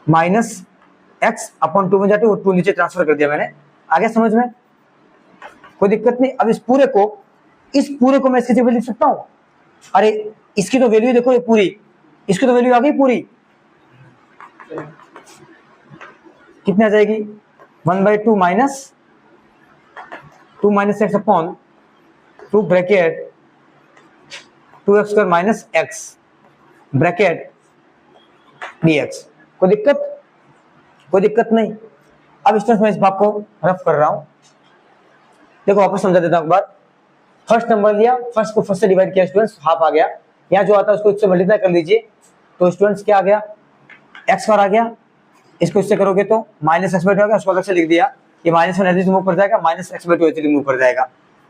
माइनस एक्स अपॉन 2 1 जा 2, 2 नीचे ट्रांसफर कर दिया मैंने। आगे समझ में? कोई दिक्कत नहीं। अब इस पूरे को मैं इसकी जगह लिख सकता हूँ, अरे इसकी तो वैल्यू देखो, ये पूरी, इसकी तो वैल्यू आ गई पूरी, कितनी आ जाएगी 1/2 minus 2 minus x upon 2 bracket 2x square minus x bracket dx। कोई दिक्कत? कोई दिक्कत नहीं। अब इस तरह मैं इस भाग को रफ कर रहा हूं, देखो वापस समझा देता हूं एक बार। फर्स्ट नंबर लिया, फर्स्ट को फर्स्ट से डिवाइड किया स्टूडेंट्स, हाफ आ गया, यहाँ जो आता है उसको इससे मल्टीप्लाई कर लीजिए, तो स्टूडेंट्स क्या आ गया, एक्स स्क्वायर आ गया, इसको इससे करोगे तो माइनस एक्स/2 आ गया, उसको अलग से लिख दिया, ये माइनस वन एज रिमूव कर जाएगा, माइनस x/2 एज रिमूव कर जाएगा।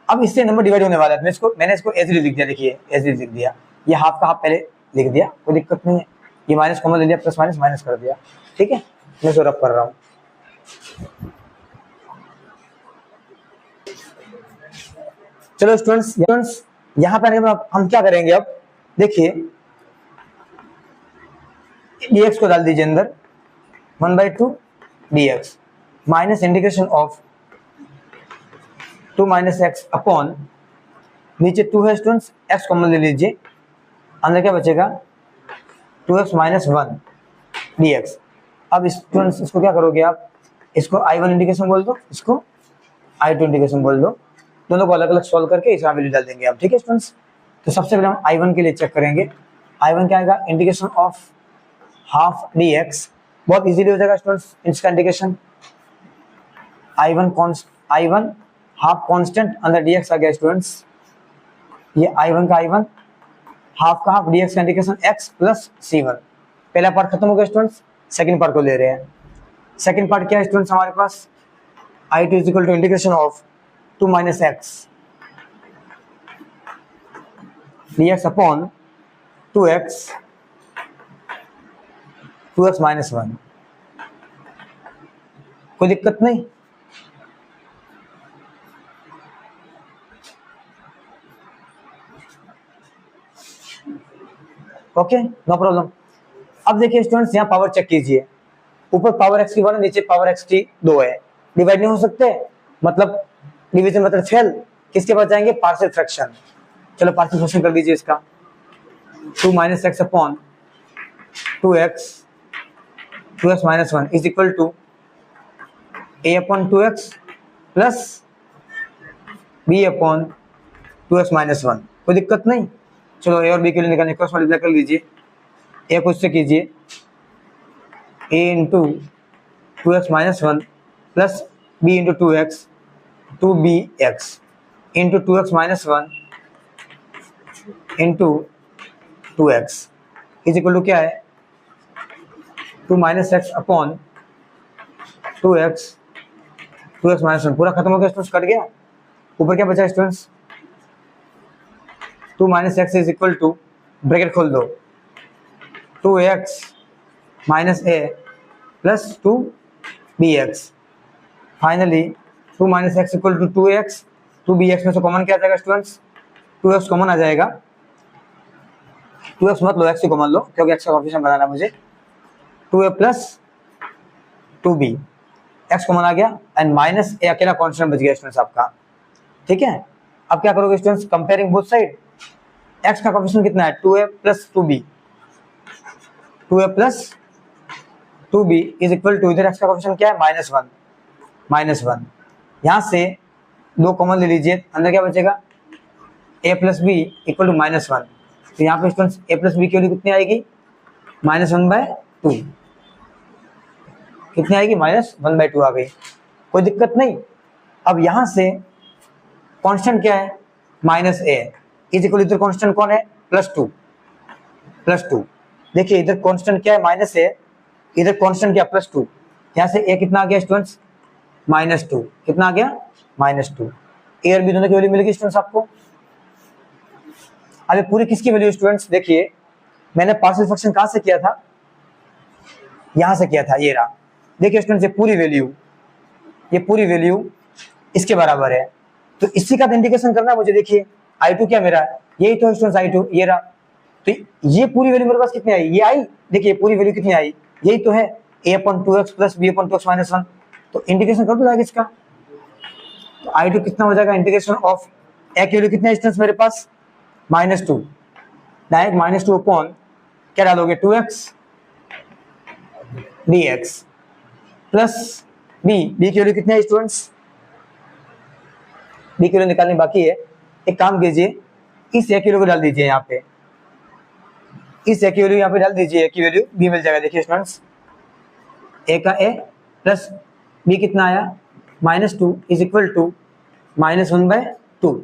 अब इससे नंबर डिवाइड होने वाला है, मैंने इसको एज लिख दिया, देखिए एज लिख दिया, ये हाफ का हाफ पहले लिख दिया, कोई दिक्कत नहीं है, ये माइनस कॉमन ले लिया, प्लस माइनस माइनस कर दिया, ठीक है। मैं इसको रफ कर रहा हूँ, चलो स्टूडेंट्स यहाँ पर हम क्या करेंगे, अब देखिए dx को डाल दीजिए अंदर, 1/2 dx minus integration of 2 minus x upon, नीचे 2 है स्टूडेंट्स, x कॉमन ले लीजिए, अंदर क्या बचेगा 2x माइनस 1 dx। अब स्टूडेंट्स इसको क्या करोगे आप, इसको I1 इंटीग्रेशन बोल दो, इसको I2 इंटीग्रेशन बोल दो, दोनों को अलग अलग सॉल्व करके इसका वैल्यू डाल देंगे आप, ठीक है स्टूडेंट्स। तो सबसे पहले हम I1 के लिए चेक करेंगे, I1 क्या आएगा, इंटीग्रेशन ऑफ हाफ dx, बहुत इजीली हो जाएगा स्टूडेंट्स इसका इंटीग्रेशन, I1 हाफ कांस्टेंट अंदर dx आ गया स्टूडेंट्स, ये I1 का I1 हाफ का हाफ dx का इंटीग्रेशन x प्लस c1। पहला पार्ट खत्म हो गया स्टूडेंट्स, सेकंड पार्ट को ले रहे हैं। सेकंड पार्ट क्या है स्टूडेंट्स हमारे पास, I2 is equal to integration of 2 minus x dx upon 2x minus 1। कोई दिक्कत नहीं, ओके नो प्रॉब्लम। अब देखिए स्टूडेंट्स यहाँ पावर चेक कीजिए, ऊपर पावर x की 1 है, नीचे पावर x की 2 है, डिवाइड नहीं हो सकते, मतलब डिवीजन मतलब फेल, किसके पास जाएंगे, पार्शियल फ्रैक्शन। चलो पार्शियल फ्रैक्शन कर दीजिए इसका, 2 minus x upon 2x minus 1 is equal to a upon 2x plus b upon 2x minus 1। कोई दिक्कत नहीं। चलो a और b के लिए निकालने क्रॉस मल्टीप्लाई कर लीजिए, a को इससे कीजिए, a into 2x minus 1 plus b into 2x 2bx into 2x minus 1 into 2x is equal to क्या है, 2 minus x upon 2x minus 1। पूरा खत्म हो गया स्टूडेंट्स, कट गया, ऊपर क्या बचा students, 2 minus x is equal to, bracket खोल दो, 2x minus a plus 2bx। Finally 2 minus x equal to 2x, 2bx में से कॉमन क्या आ जाएगा स्टूडेंट्स, 2x कॉमन आ जाएगा, 2x मत लो, x कॉमन लो क्योंकि x का कोएफिशिएंट बनाना मुझे, 2a plus 2b, x common आ गया एंड माइनस a अकेला कांस्टेंट बच गया स्टूडेंट्स आपका, ठीक है। अब क्या करोगे students, comparing both side, x का कोएफिशिएंट कितना है 2a plus 2b, 2a plus 2b is equal to, इधर x का कोएफिशिएंट क्या है, -1, यहाँ से 2 कॉमन ले लीजिए, अंदर क्या बचेगा, a plus b equal to -1। तो यहाँ पे स्टूडेंट्स a प्लस बी की वैल्यू कितनी आएगी, -1/2, कितनी आएगी, -1/2 आ गई, कोई दिक्कत नहीं। अब यहाँ से कांस्टेंट क्या है, -a इज इक्वल, इधर कांस्टेंट कौन है, +2। देखिए इधर कांस्टेंट क्या है, -a, इधर कांस्टेंट क्या, +2, यहाँ से a कितना आ गया स्टूडेंट्स, -2, कितना आ गया, -2। a और b दोनों की वैल्यू मिल गई स्टूडेंट्स आपको। अब पूरी किसकी वैल्यू स्टूडेंट्स, देखिए मैंने पार्शियल फ्रैक्शन कहाँ से किया था, यहाँ से किया था, ये रहा। देखिए स्टूडेंट्स ये पूरी वैल्यू इसके बराबर है, तो इसी का इंडिकेशन करना है मुझे। देखिए I2 क्या मेरा है, यही तो स्टूडेंट्स I2, ये रहा। तो ये पूरी वैल्यू मेरे पास कितनी आई, ये आई, देखिए पूरी वैल्यू कितनी आई, यही तो है, a/2x प्लस b/2x -1, तो इंडिकेशन कर दो जाएगा इसका। तो I2 कितना हो जाएगा, इंटीग्रेशन ऑफ a की वैल्यू कितनी है स्टूडेंट्स मेरे पास, -2, डायरेक्ट -2 अपॉन क्या डालोगे, 2x dx प्लस b की वैल्यू कितनी है स्टूडेंट्स, b की वैल्यू निकालनी बाकी है। एक काम कीजिए, इस a की वैल्यू को डाल दीजिए यहाँ पे, इस a की वैल्यू यहाँ पे डाल दीजिए, a की वैल्यू b मिल जाएगा। देखिए स्टूडेंट्स a का a प्लस b कितना आया, -2 इज इक्वल टू -1/2,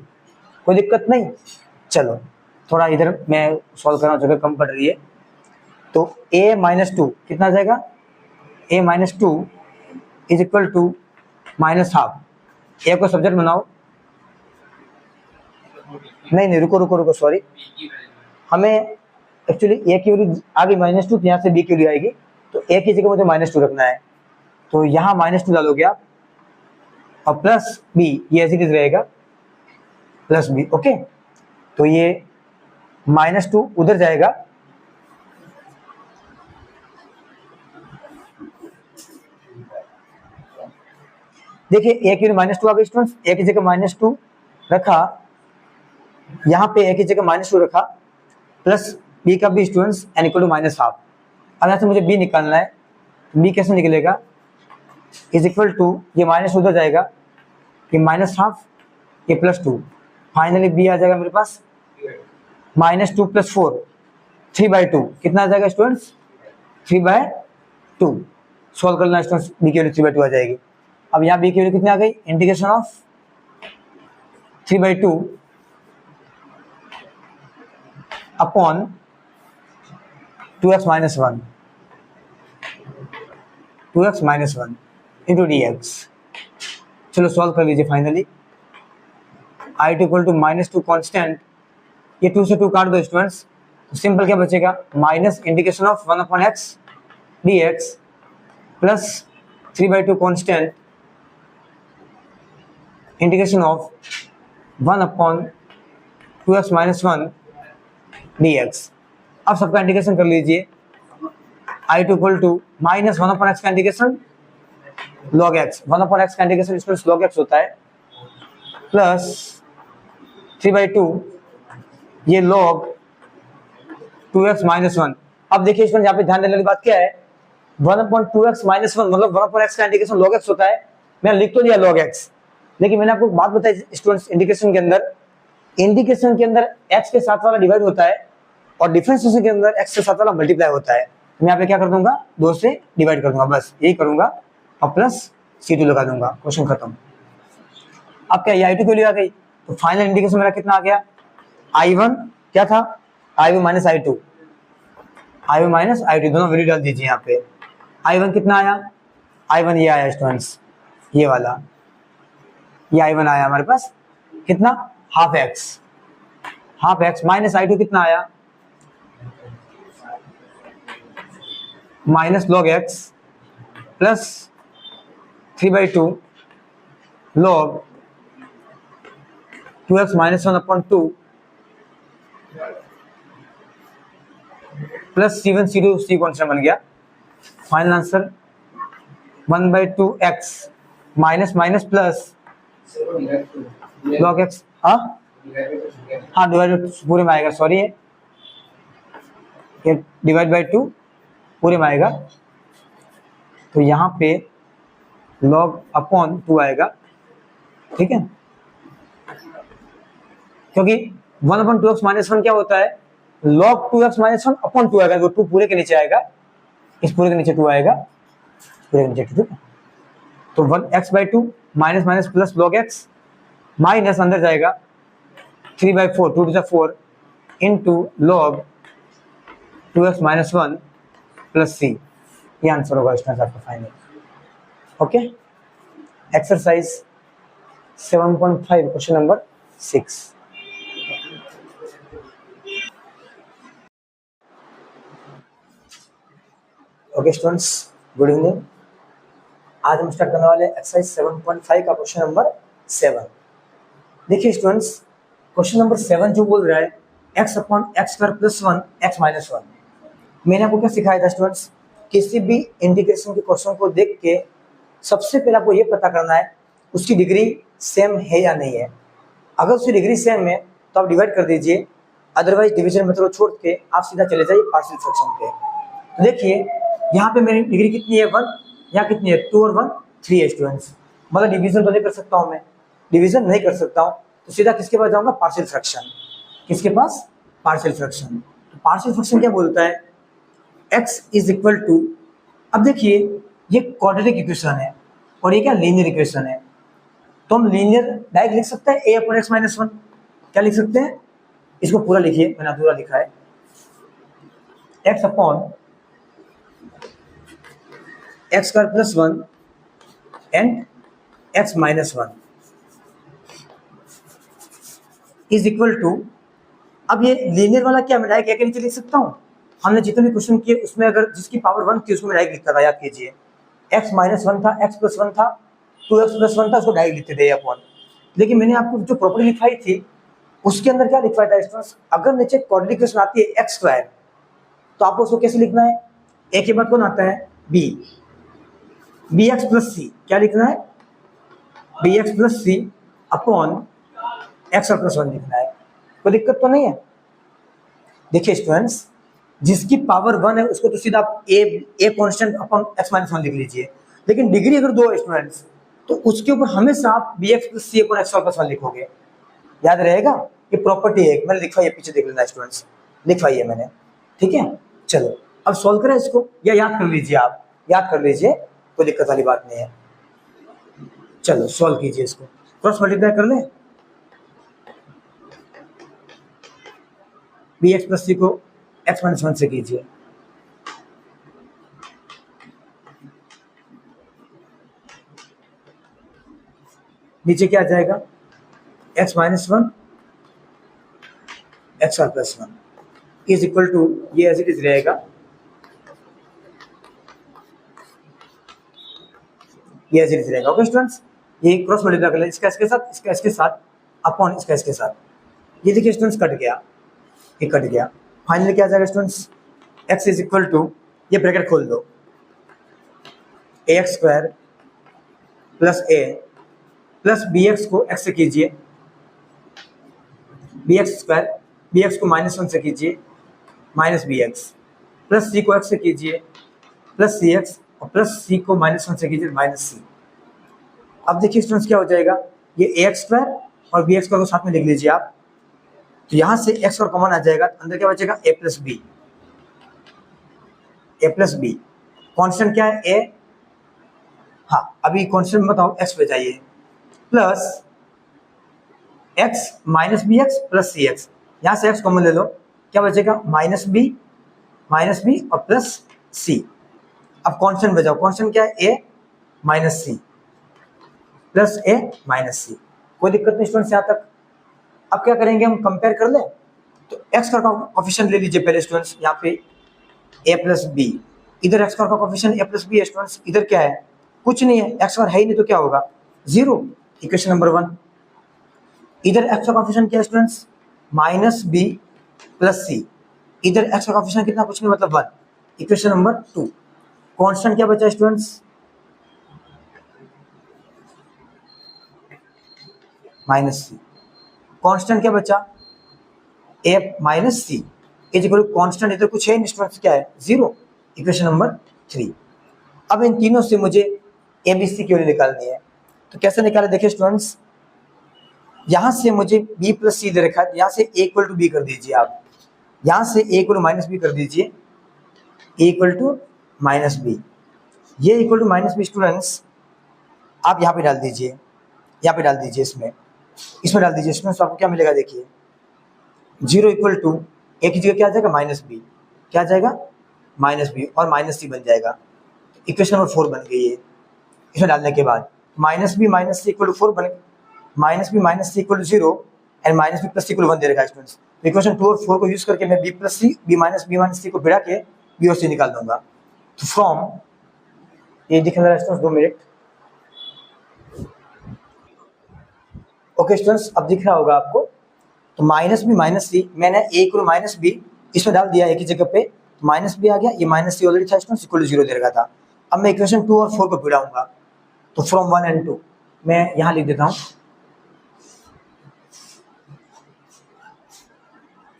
कोई दिक्कत नहीं। चलो थोड़ा इधर मैं सॉल्व कर रहा हूँ, जगह कम पड़ रही है, तो a-2 कितना आ जाएगा, a-2 is equal to -12, a को सब्जेक्ट बनाओ, नहीं रुको सॉरी, हमें एक्चुअली a की वैल्यू आ गई -2, तो यहाँ से b की वैल्यू आएगी, तो a की जगह मुझे -2 रखना है, तो यहाँ -2 डालोगे आप, और प्लस b, ये ऐसे ही रहेगा, प्लस b, ओके। तो ये -2 उधर जाएगा, देखिए a की वैल्यू -2 आ गई स्टूडेंट्स, a की जगह -2 रखा, यहाँ पे a की जगह -2 रखा, प्लस b का b students n equal to -12। अब यहाँ से मुझे b निकालना है, b कैसे निकलेगा, इज इक्वल टू, ये माइनस उधर जाएगा, ये -12, ये +2, फाइनली b आ जाएगा मेरे पास -2 + 4, 3/2, कितना आ जाएगा स्टूडेंट्स, 3/2। सॉल्व करना स्टूडेंट्स, b की वैल्यू 3/2 आ जाएगी। अब यहाँ b की वैल्यू कितनी आ गई, integration of 3/2 upon 2x - 1 into dx। चलो सॉल्व कर लीजिए finally. I2 equal to -2 constant, ये 2 से 2 काट दो स्टूडेंट्स, सिंपल क्या बचेगा, minus integration of 1/x dx plus 3/2 constant integration of 1/2x - 1 dx। अब सबका इंटीग्रेशन कर लीजिए। I2 इक्वल टू -1/x का इंटीग्रेशन log x, 1/x का इंटीग्रेशन स्टूडेंट्स log x होता है, प्लस 3/2 ये log 2x - 1। अब देखिए स्टूडेंट यहाँ पे ध्यान देने वाली बात क्या है, 1/2x - 1 मतलब 1/x का इंटीग्रेशन log x होता है। मैंने लिख तो दिया log x, लेकिन मैंने आपको बात बताई स्टूडेंट्स, इंटीग्रेशन के अंदर x के साथ वाला डिवाइड होता है और डिफरेंशिएशन के अंदर x के साथ वाला मल्टीप्लाई होता है। मैं यहाँ पे क्या कर दूंगा, 2 से डिवाइड कर दूंगा, बस यही करूंगा, और प्लस C2 लगा दूंगा, क्वेश्चन खत्म। अब क्या, I2 की वैल्यू आ गई, तो फाइनल इंटीग्रेशन मेरा कितना आ गया, I1 क्या था, I1 - I2, दोनों वैल्यू डाल दीजिए यहाँ पे। I1 कितना आया, I1 ये आया स्टूडेंट्स, ये वाला, ये I1 आया हमारे पास, कितना, हाफ एक्स माइनस I2 कितना आया, minus log x plus 3/2 log 2x - 1/2 plus C1 C2 C constant बन गया। Final answer 1/2x minus minus plus log x, हाँ डिवाइड पूरे में आएगा, सॉरी ये डिवाइड बाय 2 पूरे में आएगा, तो यहाँ पे लॉग अपॉन 2 आएगा, ठीक है, क्योंकि 1/2x माइनस 1 क्या होता है, log 2x माइनस 1 अपॉन 2 आएगा, तो 2 पूरे के नीचे आएगा, इस पूरे के नीचे 2 आएगा, पूरे के नीचे 2, ठीक है। तो 1x/2 minus minus plus log x minus अंदर जाएगा 3/4, 2 to 4 into log 2x minus 1 plus c। ये आंसर होगा स्टूडेंट्स आपका final. Okay, exercise 7.5 question number 6। Okay students, good evening. आज हम स्टार्ट करने वाले एक्सरसाइज 7.5 का क्वेश्चन नंबर 7। देखिए स्टूडेंट्स, क्वेश्चन नंबर 7 जो बोल रहा है x/x² + 1 x - 1। मैंने आपको क्या सिखाया था स्टूडेंट्स, किसी भी इंटीग्रेशन के क्वेश्चन को देख के सबसे पहले आपको ये पता करना है उसकी डिग्री सेम है या नहीं है। अगर उसकी डिग्री सेम है तो आप डिवाइड कर दीजिए, अदरवाइज डिवीजन मेथड छोड़ के आप सीधा चले जाइए पार्शियल फ्रैक्शन पे। तो देखिए यहाँ पे मेरी डिग्री कितनी है, 1, यहाँ कितनी है, 2 और 1 3 है स्टूडेंट्स। मतलब डिवीजन तो नहीं कर सकता हूँ मैं, डिवीजन नहीं कर सकता हूँ, तो सीधा किसके पास जाऊँगा, पार्शियल फ्रैक्शन। किसके पास, पार्शियल फ्रैक्शन। तो पार्शियल फ्रैक्शन क्या बोलता है, x = अब देखिए ये क्वाड्रेटिक इक्वेशन है और ये क्या लीनियर इक्वेशन है, तो हम लीनियर डायरेक्ट लिख सकते हैं a/x - 1। क्या लिख सकते हैं, इसको पूरा लिखिए, मैंने अधूरा लिखा है, x/x² + 1 एंड x - 1 = अब ये लीनियर वाला क्या मैं डायरेक्ट a के नीचे लिख सकता हूँ। हमने जितने भी क्वेश्चन किए उसमें अगर जिसकी पावर 1 थी उसको मैं डायरेक्ट लिखता था, याद कीजिए, x - 1 था, x + 1 था, 2x + 1 था, उसको डायरेक्ट लिखते थे अपॉन। लेकिन मैंने आपको जो प्रॉपर्टी लिखवाई थी उसके अंदर क्या लिखवाया था स्टूडेंट्स, अगर नीचे क्वाड्रेटिक इक्वेशन आती है x² तो आपको उसको कैसे लिखना है, a के बाद कौन आता है, b, bx + c। क्या लिखना है, bx + c अपॉन x + 1 लिखना है। कोई दिक्कत तो नहीं है। देखिए स्टूडेंट्स, जिसकी पावर 1 है उसको तो सीधा आप a कांस्टेंट अपॉन x - 1 लिख लीजिए, लेकिन डिग्री अगर 2 है स्टूडेंट्स तो उसके ऊपर हमेशा आप bx + c अपॉन x + 1 लिखोगे। याद रहेगा, ये प्रॉपर्टी है, मैंने लिखवाई है, पीछे देख लेना स्टूडेंट्स, लिखवाई है मैंने, ठीक है। चलो अब सॉल्व करें इसको, या याद कर लीजिए, आप याद कर लीजिए, कोई दिक्कत वाली बात नहीं है। चलो सॉल्व कीजिए इसको, क्रॉस मल्टीप्लाई कर लें, bx + c को x - 1 से कीजिए, नीचे क्या आ जाएगा, x - 1 x + 1 = ये एज इट इज रहेगा, ये एज इट इज रहेगा। ओके स्टूडेंट्स, ये क्रॉस मल्टीप्लाई कर लें, इसका इसके साथ, इसका इसके साथ अपॉन इसका इसके साथ, ये देखिए स्टूडेंट्स कट गया, ये कट गया। फाइनली क्या आ जाएगा स्टूडेंट्स, x = ये ब्रैकेट खोल दो, ax² + a प्लस bx को x से कीजिए, bx² bx को -1 से कीजिए, -bx प्लस c को x से कीजिए, प्लस cx और प्लस c को -1 से कीजिए, -c। अब देखिए स्टूडेंट्स क्या हो जाएगा, ये ax² और bx को साथ में लिख लीजिए आप, तो यहाँ से x और कॉमन आ जाएगा, अंदर क्या बचेगा, a + b। कांस्टेंट क्या है, a, हाँ अभी कांस्टेंट बताओ, x पे जाइए, plus x - bx plus cx, यहाँ से x कॉमन ले लो, क्या बचेगा, -b और प्लस c। अब कांस्टेंट बचाओ, कांस्टेंट क्या है, a - c plus a - c। कोई दिक्कत नहीं स्टूडेंट्स यहाँ तक। अब क्या करेंगे, हम कंपेयर कर लें, तो x का कोफिशिएंट ले लीजिए पहले स्टूडेंट्स, यहाँ पे a + b, इधर x का कोफिशिएंट a + b है स्टूडेंट्स, इधर क्या है, कुछ नहीं है, x है ही नहीं तो क्या होगा, 0, इक्वेशन नंबर 1। इधर x का कोफिशिएंट क्या है स्टूडेंट्स, -b + c, इधर x का कोफिशिएंट कितना, कुछ नहीं, मतलब 1, इक्वेशन नंबर 2। कांस्टेंट क्या बचा स्टूडेंट्स, -c, कांस्टेंट क्या बचा, a - c is equal to constant, इधर कुछ है नहीं स्टूडेंट्स, क्या है, 0, इक्वेशन नंबर 3। अब इन तीनों से मुझे ए बी सी की वैल्यू निकालनी है। तो कैसे निकाले, देखिए स्टूडेंट्स, यहाँ से मुझे b प्लस सी दे रखा है, यहाँ से a इक्वल टू बी कर दीजिए आप, यहाँ से a equal to minus b कर दीजिए, a equal to minus b, ये equal to minus b students आप यहाँ पे डाल दीजिए, यहाँ पे डाल दीजिए, इसमें डाल दीजिए स्टूडेंट्स, आपको क्या मिलेगा देखिए, 0 इक्वल टू ए की जगह क्या आ जाएगा माइनस बी, क्या आ जाएगा माइनस बी और माइनस सी बन जाएगा। इक्वेशन नंबर 4 बन गई है। इसमें डालने के बाद minus b minus c equal to 4 बन, minus b minus c equal to 0 and minus b plus c equal to 1 दे रखा है स्टूडेंट्स। इक्वेशन 2 और 4 को यूज करके मैं b plus c b minus c को भिड़ा के बी और सी निकाल दूंगा। तो फ्रॉम, ये दिख रहा है स्टूडेंट्स, 2 मिनट, ओके स्टूडेंट्स, अब दिख रहा होगा आपको। तो माइनस बी माइनस सी, मैंने ए इक्वल माइनस बी इसमें डाल दिया एक ही जगह पे, माइनस बी आ गया, ये माइनस सी ऑलरेडी था स्टूडेंट्स, इक्वल टू 0 दे रखा था। अब मैं इक्वेशन 2 और 4 को भिड़ाऊंगा, तो फ्रॉम 1 एंड 2 मैं यहाँ लिख देता हूँ,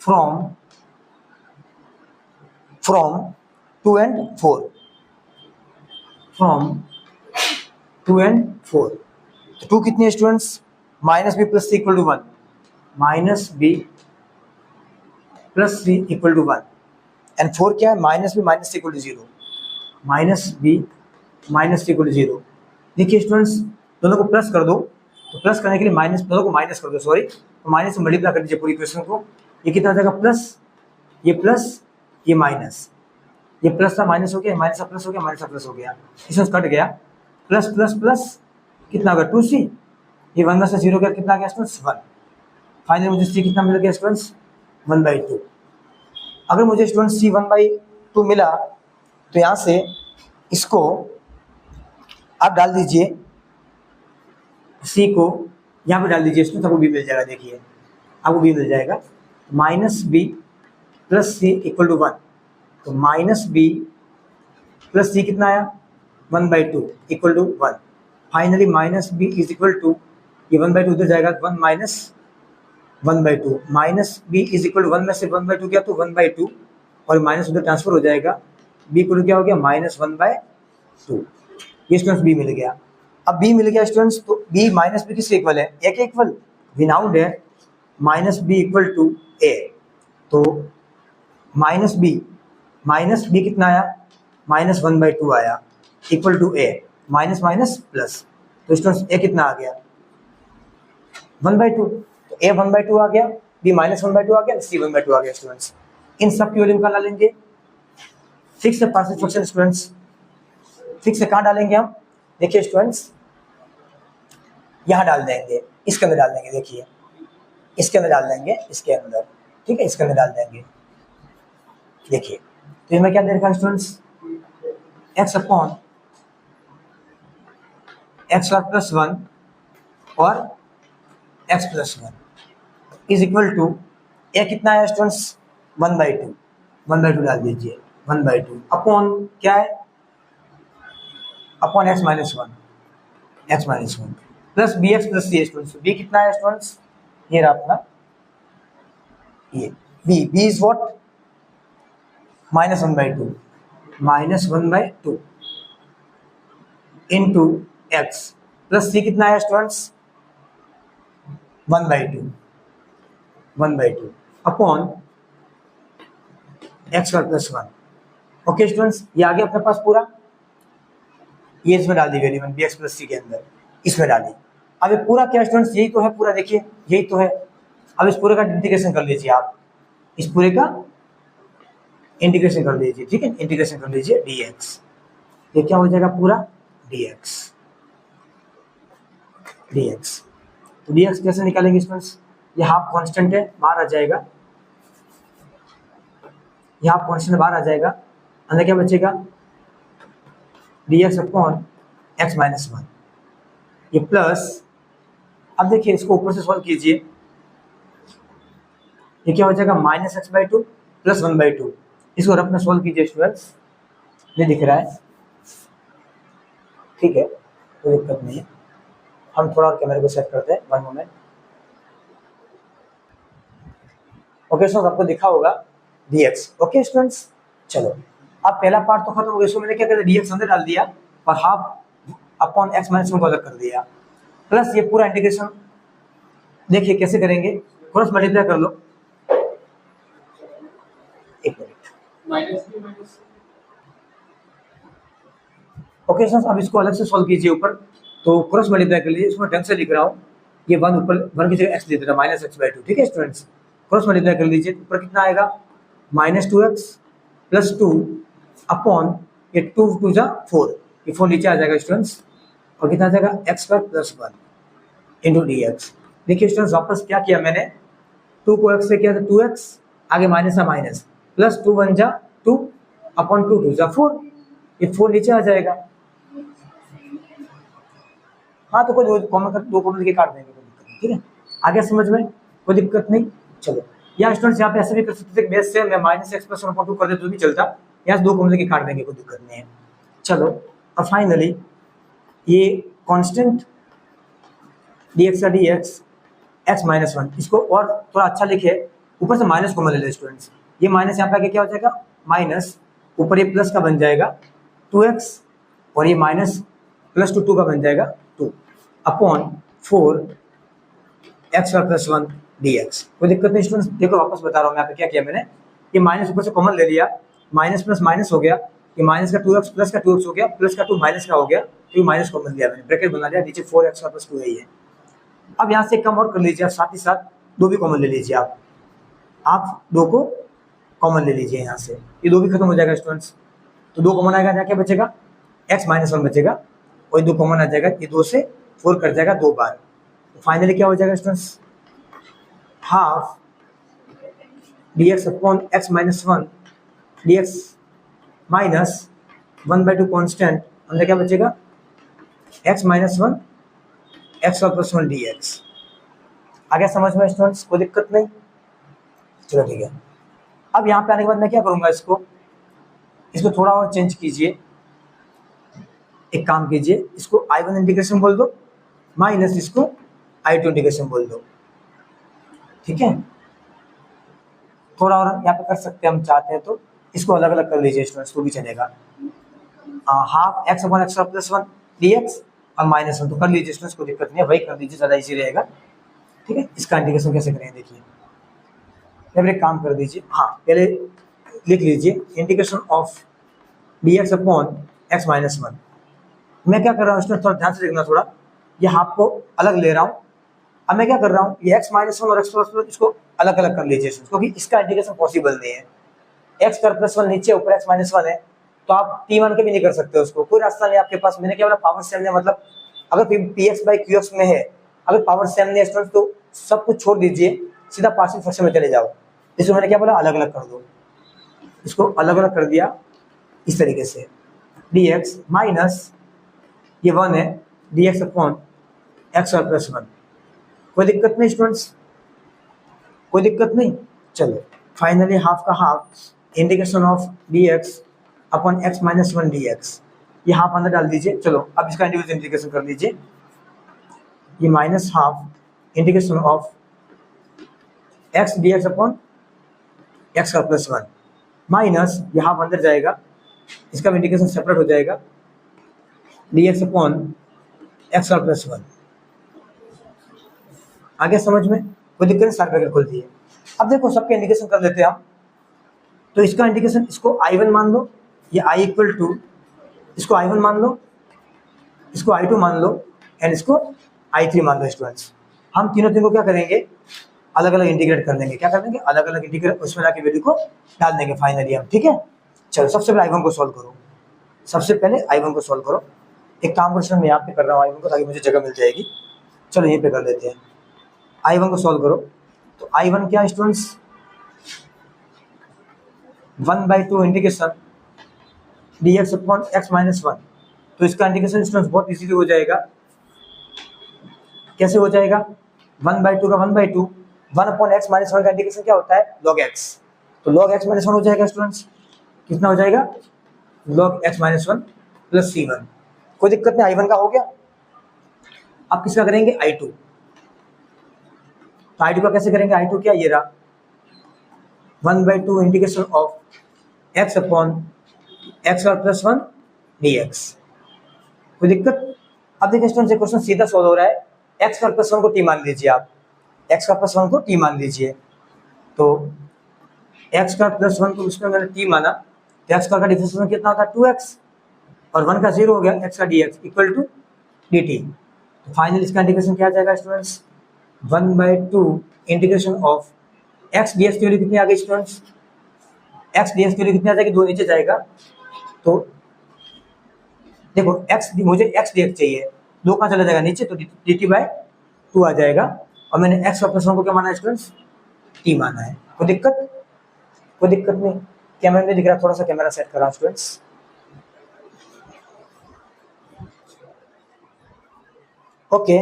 फ्रॉम 2 एंड 4, फ्रॉम 2 एंड 4। तो 2 कितनी है students, minus b plus c equal to 1, minus b plus c equal to 1 and 4 क्या है, minus b minus c equal to 0, minus b minus c equal to 0। देखिए स्टूडेंट्स, दोनों को plus कर दो, तो प्लस करने के लिए माइनस, दोनों को माइनस कर दो, सॉरी, तो माइनस से मल्टीप्लाई कर दीजिए पूरी इक्वेशन को। ये कितना आ जाएगा, प्लस, ये माइनस, ये प्लस था माइनस हो गया, माइनस का प्लस हो गया, माइनस का प्लस हो गया, इसमें कट गया, प्लस प्लस प्लस कितना होगा 2c, ये 1 में से 0 गया, कितना आ गया स्टूडेंट्स 1। फाइनली मुझे c कितना मिल गया स्टूडेंट्स 1/2। अगर मुझे स्टूडेंट्स c 1/2 मिला, तो यहाँ से इसको आप डाल दीजिए, c को यहाँ पे डाल दीजिए स्टूडेंट्स, आपको b मिल जाएगा, देखिए आपको b मिल जाएगा, minus b plus c equal to 1। तो माइनस बी प्लस सी कितना आया 1/2 equal to 1। Finally minus b is equal to, ये 1/2 उधर जाएगा, 1 minus 1/2, minus b is equal to 1 में से 1/2 गया तो 1/2 और माइनस उधर ट्रांसफर हो जाएगा, बी इक्वल टू क्या हो गया -1/2। ये स्टूडेंट्स बी मिल गया। अब बी मिल गया स्टूडेंट्स, तो बी माइनस बी किसके इक्वल है, ए के इक्वल, विनाउट है, minus b equal to a. तो माइनस बी कितना आया -1/2 आया, equal to a, minus minus plus, तो स्टूडेंट्स ए कितना आ गया 1/2, तो ए 1/2 आ गया, बी -1/2 आ गया, सी 1/2 आ गया स्टूडेंट्स। इन सब की वैल्यू निकाल लेंगे, फिक्स है पार्शियल फ्रैक्शन स्टूडेंट्स, फिक्स है कहाँ डालेंगे हम, देखिए स्टूडेंट्स यहाँ डाल देंगे, इसके अंदर डाल देंगे, देखिए इसके अंदर डाल देंगे, इसके अंदर, ठीक है, इसके अंदर डाल देंगे, देखिए। तो इसमें क्या दे रखा है स्टूडेंट्स, x अपॉन x और प्लस 1 और x plus 1 is equal to, a कितना है स्टूडेंट्स 1/2 डाल दीजिए, 1/2 अपॉन क्या है, upon x minus 1 plus b x plus c students. B कितना है स्टूडेंट्स, ये रहा अपना, ये b is what -1/2 into x plus c कितना है स्टूडेंट्स 1/2 अपॉन एक्स और प्लस 1। ओके स्टूडेंट्स, ये आ गया अपने पास पूरा, ये इसमें डाल दी value b x plus c के अंदर, इसमें डाली। अब ये पूरा क्या स्टूडेंट्स, यही तो है पूरा, देखिए यही तो है। अब इस पूरे का इंटीग्रेशन कर लीजिए आप, इस पूरे का इंटीग्रेशन कर लीजिए, ठीक है, इंटीग्रेशन कर लीजिए dx, ये क्या हो जाएगा पूरा dx। तो dx कैसे निकालेंगे स्टूडेंट्स, ये हाफ कांस्टेंट है, बाहर आ जाएगा, ये हाफ कांस्टेंट बाहर आ जाएगा, अंदर क्या बचेगा dx अपॉन x माइनस 1, ये प्लस, अब देखिए इसको ऊपर से सॉल्व कीजिए, ये क्या हो जाएगा -x/2 प्लस 1/2, इसको रफ में सॉल्व कीजिए स्टूडेंट्स, ये दिख रहा है, ठीक है, कोई दिक्कत नहीं है। हम थोड़ा और कैमरे को सेट करते हैं, 1 मोमेंट। ओके स्टूडेंट्स, आपको दिखा होगा dx। ओके स्टूडेंट्स, चलो अब पहला पार्ट तो खत्म हो गया, इसको मैंने क्या कर दिया, dx अंदर डाल दिया और हाफ अपॉन x माइनस 1 को अलग कर दिया, प्लस ये पूरा इंटीग्रेशन देखिए कैसे करेंगे, क्रॉस मल्टीप्लाई कर लो, एक मिनट। ओके स्टूडेंट्स, अब इसको अलग से सॉल्व कीजिए ऊपर, तो क्रॉस मल्टीप्लाई कर लीजिए, इसमें ढंग से लिख रहा हूँ, ये 1 ऊपर 1 की जगह x दे देता माइनस x/2, ठीक है स्टूडेंट्स। क्रॉस मल्टीप्लाई कर लीजिए, ऊपर कितना आएगा -2x प्लस 2 अपॉन ये 2 2 जा 4, ये 4 नीचे आ जाएगा स्टूडेंट्स, और कितना आ जाएगा x² प्लस 1 इंटू dx। देखिए स्टूडेंट्स वापस क्या किया मैंने, 2 को x से किया था 2x, आगे माइनस है माइनस, प्लस 2 1 जा 2 अपॉन 2 2 जा 4, ये 4 नीचे आ जाएगा। हाँ तो कोई कॉमन कर, 2 कॉमन के काट देंगे, कोई दिक्कत नहीं, ठीक है, आगे समझ में कोई दिक्कत नहीं। चलो या स्टूडेंट्स यहाँ पे ऐसे भी कर सकते थे, बेस से मैं -x प्लस 1/2 कर देता तो भी चलता, यहाँ से 2 कॉमन के काट देंगे, कोई दिक्कत नहीं है। चलो अब फाइनली ये कांस्टेंट dx का dx x माइनस 1, इसको और थोड़ा अच्छा लिखे, ऊपर से माइनस कॉमन ले लो स्टूडेंट्स, ये माइनस यहाँ पे आके क्या हो जाएगा माइनस, ऊपर ये प्लस का बन जाएगा 2x, और ये माइनस प्लस 2 का बन जाएगा 2 अपॉन 4x प्लस 1 dx। कोई दिक्कत नहीं स्टूडेंट्स, देखो वापस बता रहा हूँ मैं यहाँ पे क्या किया मैंने, ये माइनस ऊपर से कॉमन ले लिया, माइनस प्लस माइनस हो गया, ये माइनस का 2x प्लस का 2x हो गया, प्लस का 2 माइनस का हो गया, तो ये माइनस कॉमन लिया मैंने, ब्रैकेट बना लिया, नीचे 4x प्लस 2 है। अब यहाँ से कम और कर लीजिए, साथ ही साथ 2 भी कॉमन ले लीजिए, आप 2 को कॉमन ले लीजिए, यहाँ से ये 2 भी खत्म हो जाएगा स्टूडेंट्स, तो 2 कॉमन आएगा, यहाँ क्या बचेगा x माइनस 1 बचेगा, और 2 कॉमन आ जाएगा, ये 2 से 4 कट जाएगा 2 बार, तो फाइनली क्या हो जाएगा students, half dx upon x minus 1 dx minus 1/2 constant, अंदर क्या बचेगा x minus 1 x plus 1 dx। आगे समझ में स्टूडेंट्स, कोई दिक्कत नहीं, चलो ठीक है। अब यहाँ पे आने के बाद मैं क्या करूँगा, इसको थोड़ा और चेंज कीजिए, एक काम कीजिए, इसको I1 इंटीग्रेशन बोल दो, माइनस इसको I2 इंटीग्रेशन बोल दो, ठीक है। थोड़ा और यहाँ पे कर सकते हैं हम चाहते हैं तो, इसको अलग अलग कर लीजिए स्टूडेंट्स, तो भी चलेगा, half x upon x plus 1 dx और माइनस 1 तो कर लीजिए स्टूडेंट्स, कोई दिक्कत नहीं है, वही कर दीजिए, ज़्यादा इजी रहेगा, ठीक है। इसका इंटीग्रेशन कैसे करेंगे देखिए, या फिर एक काम कर दीजिए, हाँ पहले लिख लीजिए integration of dx upon x minus 1। मैं क्या कर रहा हूँ स्टूडेंट, थोड़ा ध्यान से देखना, थोड़ा ये हाफ को अलग ले रहा हूँ, अब मैं क्या कर रहा हूँ, ये x माइनस 1 और x प्लस 1 इसको अलग अलग कर लीजिए, क्योंकि इसका इंटीग्रेशन पॉसिबल नहीं है, x स्क्वायर प्लस 1 नीचे, ऊपर x माइनस 1 है, तो आप p1 के भी नहीं कर सकते उसको, कोई रास्ता नहीं आपके पास। मैंने क्या बोला, पावर सेम है, मतलब अगर px बाई qx में है, अगर पावर सेम नहीं है तो सब कुछ छोड़ दीजिए, सीधा पार्शियल फ्रैक्शन में चले जाओ। इसको मैंने क्या बोला, अलग अलग कर दो, इसको अलग अलग कर दिया इस तरीके से, dx माइनस ये 1 है dx अपॉन x प्लस 1, कोई दिक्कत नहीं स्टूडेंट्स, कोई दिक्कत नहीं। चलो फाइनली हाफ का half integration of dx upon x minus 1 dx, ये हाफ अंदर डाल दीजिए। चलो अब इसका इंटीग्रेशन कर लीजिए, ये minus half integration of x dx upon x का प्लस 1 माइनस ये हाफ अंदर जाएगा, इसका इंटीग्रेशन सेपरेट हो जाएगा, dx अपॉन x का प्लस 1। आगे समझ में कोई दिक्कत नहीं, सारे ब्रैकेट खोल दिए। अब देखो सबके इंटीग्रेशन कर लेते हैं हम, तो इसका इंटीग्रेशन, इसको I1 मान लो, ये I इक्वल टू, इसको I1 मान लो, इसको I2 मान लो, एंड इसको I3 मान लो स्टूडेंट्स। हम तीनों को क्या करेंगे, अलग अलग इंटीग्रेट कर देंगे, क्या कर देंगे, अलग अलग इंटीग्रेट, उसमें जाके वैल्यू को डाल देंगे फाइनली हम, ठीक है। चलो सबसे पहले I1 को सॉल्व करो, सबसे पहले I1 को सॉल्व करो, एक काम कर मैं यहाँ पे कर रहा हूँ I1 को, ताकि मुझे जगह मिल जाएगी। चलो यहीं पे कर लेते हैं, I1 को सॉल्व करो, तो I1 क्या students, 1/2 integration dx upon x minus 1, तो इसका इंटीग्रेशन स्टूडेंट्स बहुत इजीली हो जाएगा। कैसे हो जाएगा, 1/2 का 1/2, 1 अपॉन x माइनस 1 का इंटीग्रेशन क्या होता है, log x, तो log x माइनस 1 हो जाएगा स्टूडेंट्स, कितना हो जाएगा, log x minus 1 plus c1, कोई दिक्कत नहीं, I1 का हो गया। अब किसका करेंगे, I2, तो I2 का कैसे करेंगे, I2 क्या, ये रहा 1/2 integration of x upon x square plus 1 dx। कोई दिक्कत? अब देखिए स्टूडेंट्स, क्वेश्चन सीधा सोल्व हो रहा है। एक्स स्क्वायर प्लस 1 को टी मान लीजिए आप, एक्स स्क्वायर प्लस 1 को टी मान लीजिए। तो एक्स स्क्वायर प्लस 1 को उसमें मैंने टी माना, तो एक्स स्क्वायर का डिफरेंशियल कितना होता है 2x, और 1 का 0 हो गया, एक्स का dx इक्वल टू dt। तो फाइनल इसका इंटीग्रेशन क्या आ जाएगा students, 1/2 integration of x dx की वैल्यू कितनी आ गई स्टूडेंट्स, एक्स dx की वैल्यू कितनी आ जाएगी, 2 नीचे जाएगा। तो देखो एक्स, मुझे एक्स dx चाहिए, 2 कहाँ चला जाएगा नीचे, तो dt/2 आ जाएगा। और मैंने एक्स प्लस 1 को क्या माना है स्टूडेंट्स, टी माना है। कोई दिक्कत? कोई दिक्कत नहीं। कैमरा में दिख रहा है, थोड़ा सा कैमरा सेट कर रहा हूं स्टूडेंट्स। ओके,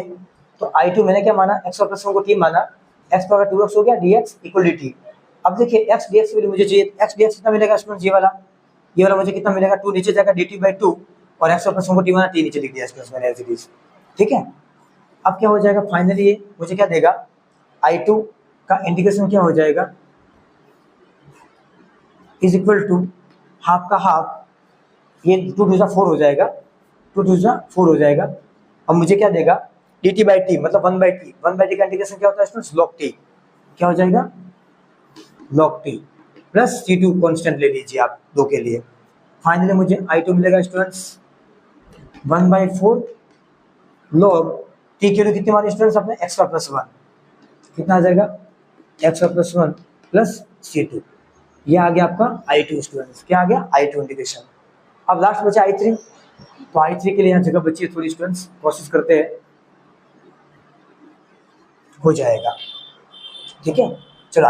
तो I2 मैंने क्या माना, एक्स प्लस 1 को टी माना, एक्स पावर 2x हो गया, dx इक्वल dt। अब देखिए एक्स dx की वैल्यू मुझे चाहिए, एक्स dx कितना मिलेगा स्टूडेंट्स, ये वाला मुझे कितना मिलेगा, 2 नीचे जाएगा, dt/2, और एक्स प्लस 1 को टी माना, टी नीचे लिख दिया स्टूडेंट्स मैंने एज इट इज। ठीक है, अब क्या हो जाएगा फाइनली, ये मुझे क्या देगा, I2 का इंटीग्रेशन क्या हो जाएगा, इज इक्वल टू हाफ का हाफ, ये 2 2 4 हो जाएगा, 2 2 4 हो जाएगा। अब मुझे क्या देगा, dt/t मतलब 1/t, 1/t का इंटीग्रेशन क्या होता है स्टूडेंट्स, log t, क्या हो जाएगा log t plus c2 constant ले लीजिए आप 2 के लिए। फाइनली मुझे I2 मिलेगा स्टूडेंट्स 1/4 log t की वैल्यू कितनी मानी स्टूडेंट्स अपने, x का प्लस 1, कितना आ जाएगा, x का प्लस 1 प्लस c2, ये आ गया आपका I2 स्टूडेंट्स, क्या आ गया I2 इंटीग्रेशन। अब लास्ट बचा I3, तो I3 के लिए यहाँ जगह बची है थोड़ी स्टूडेंट्स, कोशिश करते हैं हो जाएगा। ठीक है, चलो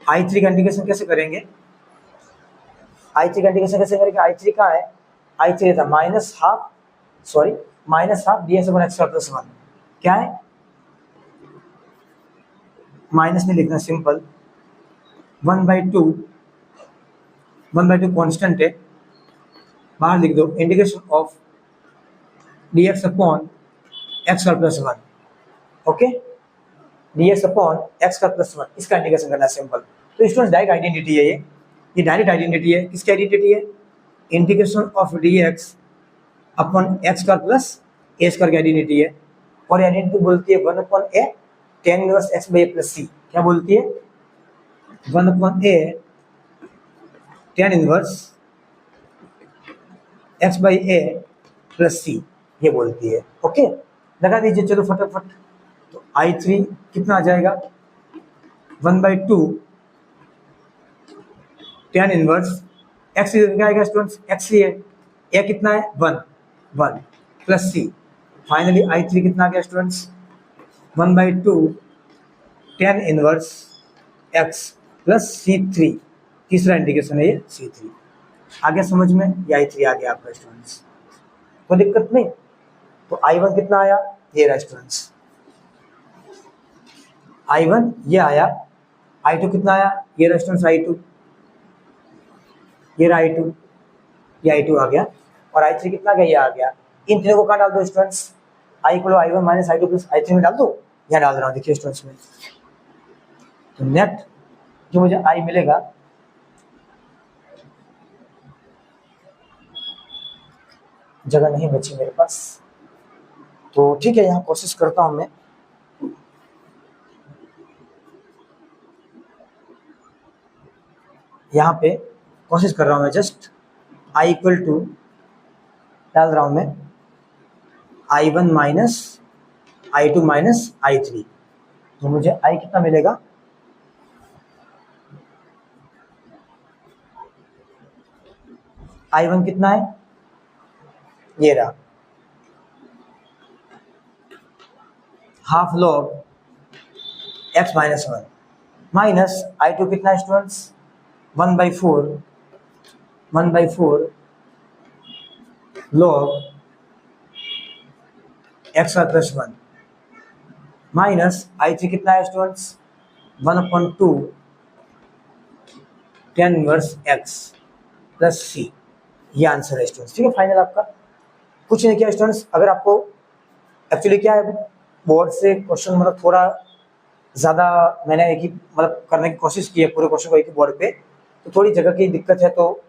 I3 का इंटीग्रेशन कैसे करेंगे, I3 का इंटीग्रेशन कैसे करेंगे, I3 कहाँ है, I3 था minus half dx upon x plus 1, क्या है, माइनस नहीं लिखना, सिंपल 1/2 कांस्टेंट है, बाहर लिख दो, integration of dx upon x plus 1, okay, dx upon x plus 1, इसका इंटीग्रेशन करना है सिंपल। तो स्टूडेंट्स डायरेक्ट आइडेंटिटी है, ये डायरेक्ट आइडेंटिटी है, किसकी आइडेंटिटी है, integration of dx upon x plus A square की आइडेंटिटी है, और आइडेंटिटी बोलती है 1/a tan inverse x/a plus c, क्या बोलती है, 1/a tan inverse x/a plus c, ये बोलती है। ओके, लगा दीजिए चलो फटाफट। तो I3 कितना आ जाएगा, 1/2 tan इनवर्स x क्या आएगा स्टूडेंट्स, x है, a कितना है 1 प्लस c। फाइनली I3 कितना आ गया students, 1/2 tan inverse x plus c3, तीसरा इंटीग्रेशन है ये c3। आ गया समझ में, ये I3 आ गया आपका स्टूडेंट्स, कोई दिक्कत नहीं। तो I1 कितना आया, ये रहा स्टूडेंट्स, I1 ये आया, I2 कितना आया, ये रहा स्टूडेंट्स I2, ये रहा I2, ये I2 आ गया, और I3 कितना गया, ये आ गया। इन तीनों को कहाँ डाल दो students, I equal I1 minus I2 plus I3 में डाल दो, यहाँ डाल रहा हूँ देखिए स्टूडेंट्स में। तो नेट जो मुझे I मिलेगा, जगह नहीं बची मेरे पास, तो ठीक है यहाँ कोशिश करता हूँ मैं, यहाँ पे कोशिश कर रहा हूँ मैं, जस्ट I इक्वल टू डाल रहा हूँ मैं I1 minus I2 minus I3, तो मुझे I कितना मिलेगा, I1 कितना है, ये रहा half log x minus 1 minus I2 कितना है students, 1/4 log x plus 1 minus I3 कितना है students, 1/2 tan inverse x plus c, ये आंसर है स्टूडेंट्स। ठीक है, फाइनल आपका कुछ नहीं किया स्टूडेंट्स। अगर आपको एक्चुअली क्या है, बोर्ड से क्वेश्चन थोड़ा ज़्यादा मैंने एक ही करने की कोशिश की है, पूरे क्वेश्चन को एक ही बोर्ड पे, तो थोड़ी जगह की दिक्कत है, तो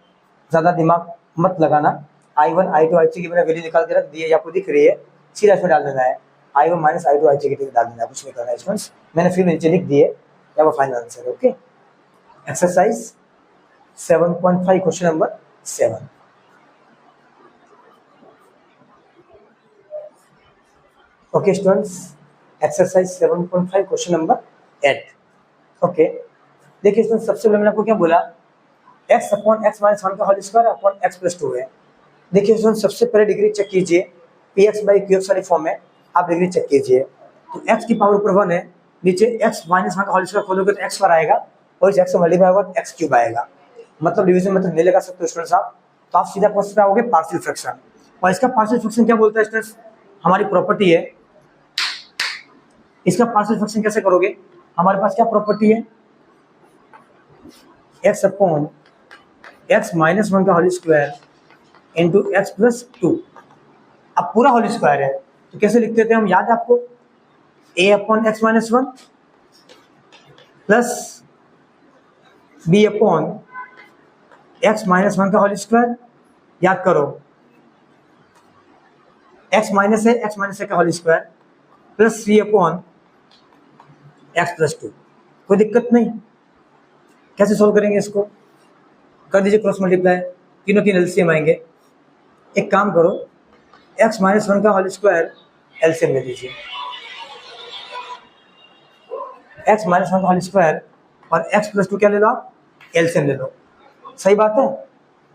ज़्यादा दिमाग मत लगाना। I1 I2 I3 की मैंने वैल्यू निकाल के रख दी है, आपको दिख रही है, सीधा इसमें डाल देना है। I1 माइनस I2 I3 की डाल देना है, कुछ नहीं करना है स्टूडेंट्स। मैंने फिर नीचे लिख दिए, या वो फाइनल आंसर है। Okay, exercise 7.5 question number 7। Okay students, exercise 7.5 question number 8। Okay, देखिए स्टूडेंट्स, सबसे पहले मैंने आपको क्या बोला, x अपॉन एक्स माइनस 1 का whole square upon x plus 2 है। देखिए स्टूडेंट्स, सबसे पहले डिग्री चेक कीजिए, px बाई qx वाली फॉर्म में आप डिग्री चेक कीजिए। तो x की पावर ऊपर 1 है, नीचे x माइनस 1 का होल स्क्वायर खोलोगे तो x पर आएगा, और इस x से मल्टीप्लाई होगा तो x क्यूब आएगा। मतलब डिवीजन मतलब नहीं लगा सकते स्टूडेंट्स आप, तो आप सीधा क्वेश्चन पे आओगे पार्शियल फ्रैक्शन। और इसका पार्शियल फ्रैक्शन क्या बोलता है स्टूडेंट्स, हमारी प्रॉपर्टी है। इसका पार्शियल फ्रैक्शन कैसे करोगे, हमारे पास क्या प्रॉपर्टी है, x अपॉन एक्स माइनस 1 का whole square into x plus 2। अब पूरा होल स्क्वायर है तो कैसे लिखते थे हम, याद है आपको, a upon x minus 1 plus b upon x minus 1 का होल स्क्वायर। याद करो, x माइनस है, एक्स माइनस का whole square plus c upon x plus 2। कोई दिक्कत नहीं, कैसे सोल्व करेंगे इसको, कर दीजिए क्रॉस मल्टीप्लाई, तीनों तीन एलसीएम आएंगे। एक काम करो, x माइनस 1 का होल स्क्वायर एलसीएम ले लीजिए, x माइनस 1 का होल स्क्वायर और x प्लस 2 क्या ले लो आप, एलसीएम ले लो। सही बात है।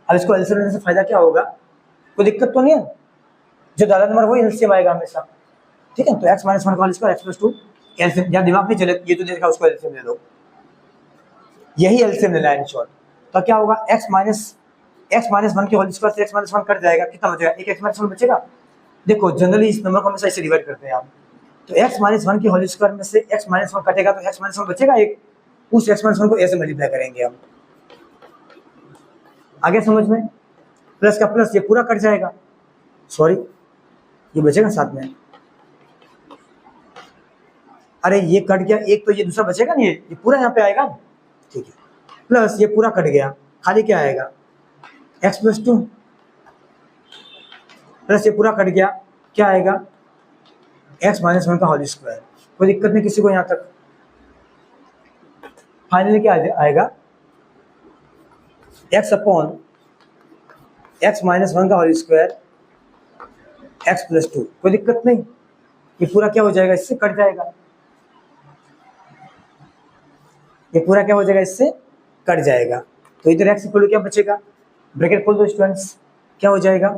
अब इसको एलसीएम लेने से फायदा क्या होगा, कोई दिक्कत तो नहीं है, जो ज्यादा नंबर वही एलसीएम आएगा हमेशा। ठीक है, तो x माइनस 1 का whole square x plus 2 LCM, जहाँ दिमाग नहीं चले ये तो देखा, उसको एलसीएम ले लो, यही एलसीएम लेना है इंश्योर। तो क्या होगा, x माइनस 1 के होल स्क्वायर से x माइनस 1 कट जाएगा, कितना बचेगा, एक x माइनस 1 बचेगा। देखो जनरली इस नंबर को हमेशा ऐसे डिवाइड करते हैं आप, तो x माइनस 1 के होल स्क्वायर में से x माइनस 1 कटेगा तो x माइनस 1 बचेगा एक, उस x माइनस 1 को ऐसे मल्टीप्लाई करेंगे हम। आगे समझ में, प्लस का प्लस ये पूरा कट जाएगा, सॉरी ये बचेगा साथ में, अरे ये कट गया एक, तो ये दूसरा बचेगा नहीं, ये पूरा यहाँ पे आएगा। ठीक है, प्लस ये पूरा कट गया, खाली क्या आएगा, एक्स प्लस 2 प्लस ये पूरा कट गया, क्या आएगा, एक्स माइनस 1 का होल स्क्वायर। कोई दिक्कत नहीं किसी को यहाँ तक। फाइनली क्या आएगा, एक्स अपॉन एक्स माइनस 1 का होल स्क्वायर एक्स प्लस 2। कोई दिक्कत नहीं, ये पूरा क्या हो जाएगा, इससे कट जाएगा, ये पूरा क्या हो जाएगा, इससे कट जाएगा। तो इधर एक्स इक्वल टू क्या बचेगा, ब्रैकेट खोल दो स्टूडेंट्स, क्या हो जाएगा,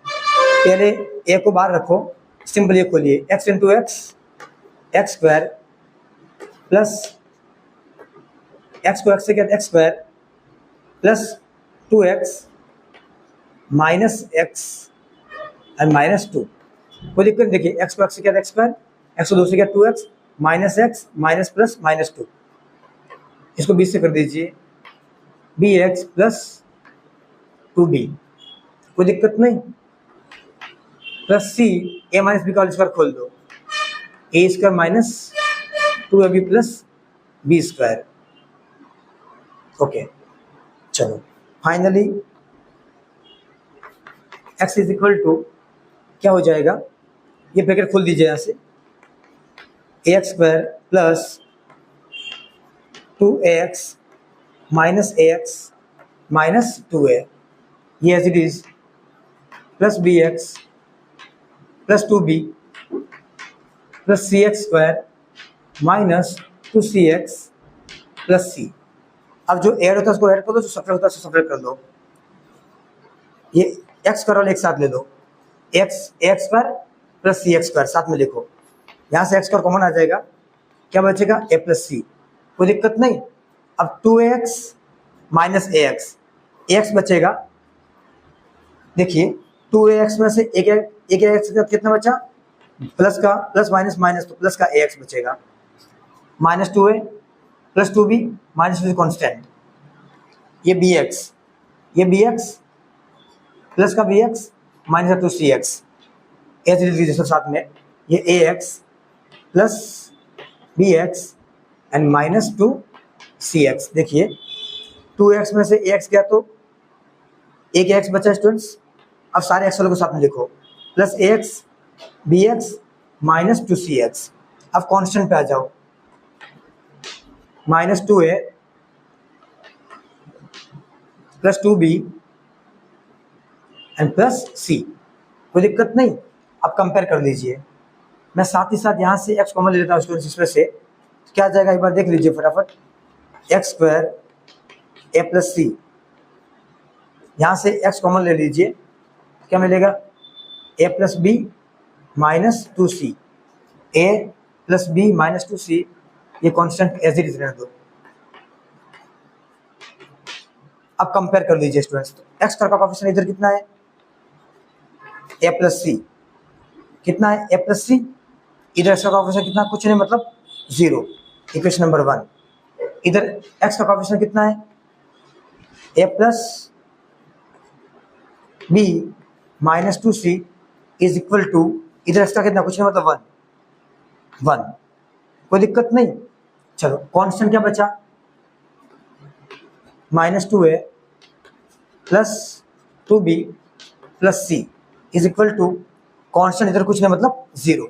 पहले ए को बाहर रखो, सिंपल ये खोलिए, x into x square plus x को एक्स से क्या, x square plus 2x minus x and minus 2। कोई दिक्कत, देखिए एक्स को एक्स से क्या, एक्स स्क्वायर, एक्स को 2 से क्या 2x minus x minus plus minus 2, इसको 20 से कर दीजिए, bx प्लस 2b। कोई दिक्कत नहीं, plus c a minus b का होल स्क्वायर खोल दो, a square minus 2ab plus b square. Okay चलो, finally x is equal to क्या हो जाएगा, ये ब्रैकेट खोल दीजिए यहाँ से, ax square plus 2ax minus ax minus 2a, ये as it is, plus bx plus 2b plus cx square minus 2cx plus c। अब जो ऐड होता है उसको ऐड कर दो, जो सब्ट्रैक्ट होता है उसको सब्ट्रैक्ट कर दो, ये x स्क्वायर वाले एक साथ ले लो, x square plus cx square साथ में लिखो, यहाँ से x स्क्वायर कॉमन आ जाएगा, क्या बचेगा, a प्लस c। कोई दिक्कत नहीं। अब 2ax माइनस ax बचेगा, देखिए 2ax में से एक ax का कितना बचा, प्लस का प्लस माइनस माइनस, तो प्लस का ax बचेगा, minus 2a plus 2b minus constant, ये bx प्लस का bx माइनस 2cx, एज साथ में ये ax plus bx and minus 2cx। देखिए 2x में से ax गया तो एक x बचा स्टूडेंट्स। अब सारे x वालों को साथ में लिखो, plus ax bx minus 2cx। अब कांस्टेंट पे आ जाओ, minus 2a plus 2b and plus c। कोई दिक्कत नहीं। अब कंपेयर कर लीजिए, मैं साथ ही साथ यहाँ से x कॉमन ले लेता हूँ स्टूडेंट्स। इसमें से तो क्या आ जाएगा, एक बार देख लीजिए फटाफट। X square a plus c, यहाँ से x कॉमन ले लीजिए, क्या मिलेगा, a plus b minus 2c। a plus b minus 2c, ये कांस्टेंट एज इट इज रहने दो। अब कंपेयर कर लीजिए स्टूडेंट्स, तो x का कोएफिशिएंट इधर कितना है, a प्लस सी। कितना है, a प्लस सी। इधर x का कोएफिशिएंट कितना, कुछ नहीं मतलब 0। Equation number 1। इधर x का कोएफिशिएंट कितना है, a plus b minus 2c is equal to, इधर x का कितना, कुछ नहीं मतलब 1। कोई दिक्कत नहीं। चलो कांस्टेंट क्या बचा, minus 2a plus 2b plus c is equal to, constant इधर कुछ नहीं मतलब 0।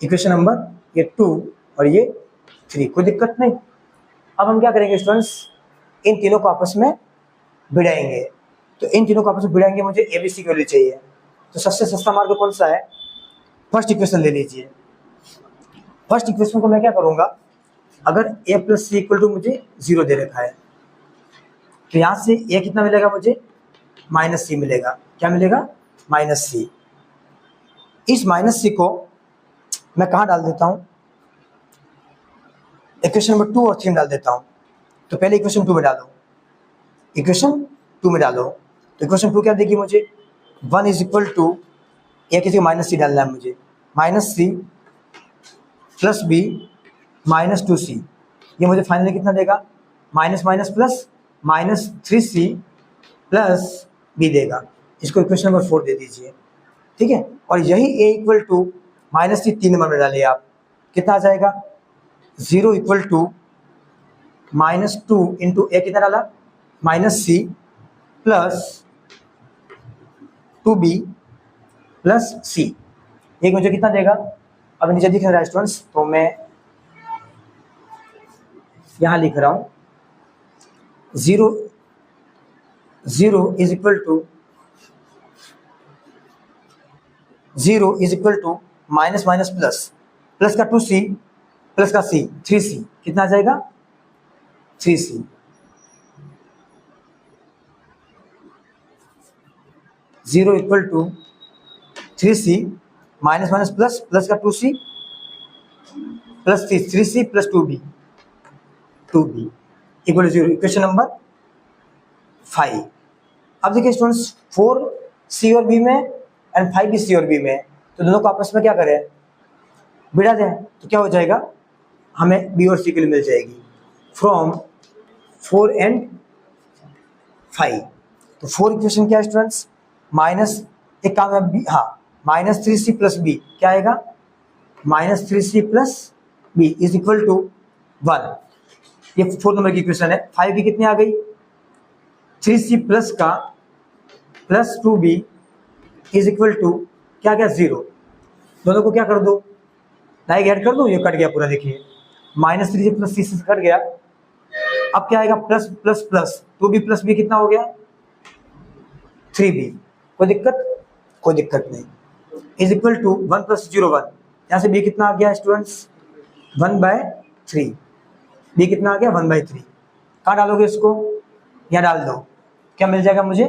इक्वेशन नंबर ये 2 और ये 3। कोई दिक्कत नहीं। अब हम क्या करेंगे स्टूडेंट्स, इन तीनों को आपस में भिड़ाएंगे। तो इन तीनों को आपस में भिड़ाएंगे, मुझे ए बी सी की वैल्यू चाहिए। तो सबसे सस्ता मार्ग कौन सा है, फर्स्ट इक्वेशन ले लीजिए। फर्स्ट इक्वेशन को मैं क्या करूंगा, अगर a plus c equal to मुझे 0 दे रखा है, तो यहाँ से a कितना मिलेगा मुझे, माइनस सी मिलेगा। क्या मिलेगा, माइनस सी। इस माइनस सी को मैं कहाँ डाल देता हूँ, इक्वेशन नंबर 2 और 3 में डाल देता हूँ। तो पहले इक्वेशन 2 में डालो, इक्वेशन 2 में डालो। तो इक्वेशन 2 क्या देगी मुझे, 1 इज इक्वल टू, या किसी को माइनस सी डालना है मुझे, minus c plus b minus 2c। ये मुझे फाइनली कितना देगा, minus minus plus minus 3c plus b देगा। इसको इक्वेशन नंबर 4 दे दीजिए, ठीक है। और यही a equal to minus c 3 number में डालिए आप, कितना आ जाएगा, 0 equal to minus 2 into a कितना डाला, minus c plus 2b plus c. ये मुझे कितना देगा, अब नीचे दिख रहा है स्टूडेंट्स, तो मैं यहाँ लिख रहा हूँ 0 is equal to minus minus plus, plus का 2c प्लस का c 3c, कितना आ जाएगा 3c। 0 equal to 3c minus minus plus, plus का 2c plus 3c plus 2b equal to 0। Equation number 5। अब देखिए स्टूडेंट्स, 4c और b में एंड 5b और b में, तो दोनों को आपस में क्या करें, बिड़ा दें। तो क्या हो जाएगा, हमें b और c के लिए मिल जाएगी फ्रॉम 4 एंड 5। तो 4 इक्वेशन क्या है स्टूडेंट्स, माइनस, एक काम है हाँ, माइनस 3c प्लस बी क्या आएगा, माइनस 3c प्लस बी इज इक्वल टू 1। ये 4 नंबर की इक्वेशन है। 5 की कितनी आ गई, 3c प्लस का plus 2b is equal to क्या गया, 0। दोनों को क्या कर दो, लाइक ऐड कर दो, ये कट गया पूरा। देखिए minus 3c plus c cut गया। अब क्या आएगा, plus plus plus 2b plus b कितना हो गया, 3b। कोई दिक्कत नहीं। इज इक्वल टू 1 प्लस 0 1, यहाँ से b कितना आ गया स्टूडेंट्स, 1/3। b कितना आ गया, 1/3। कहाँ डालोगे इसको, यहाँ डाल दो, क्या मिल जाएगा मुझे,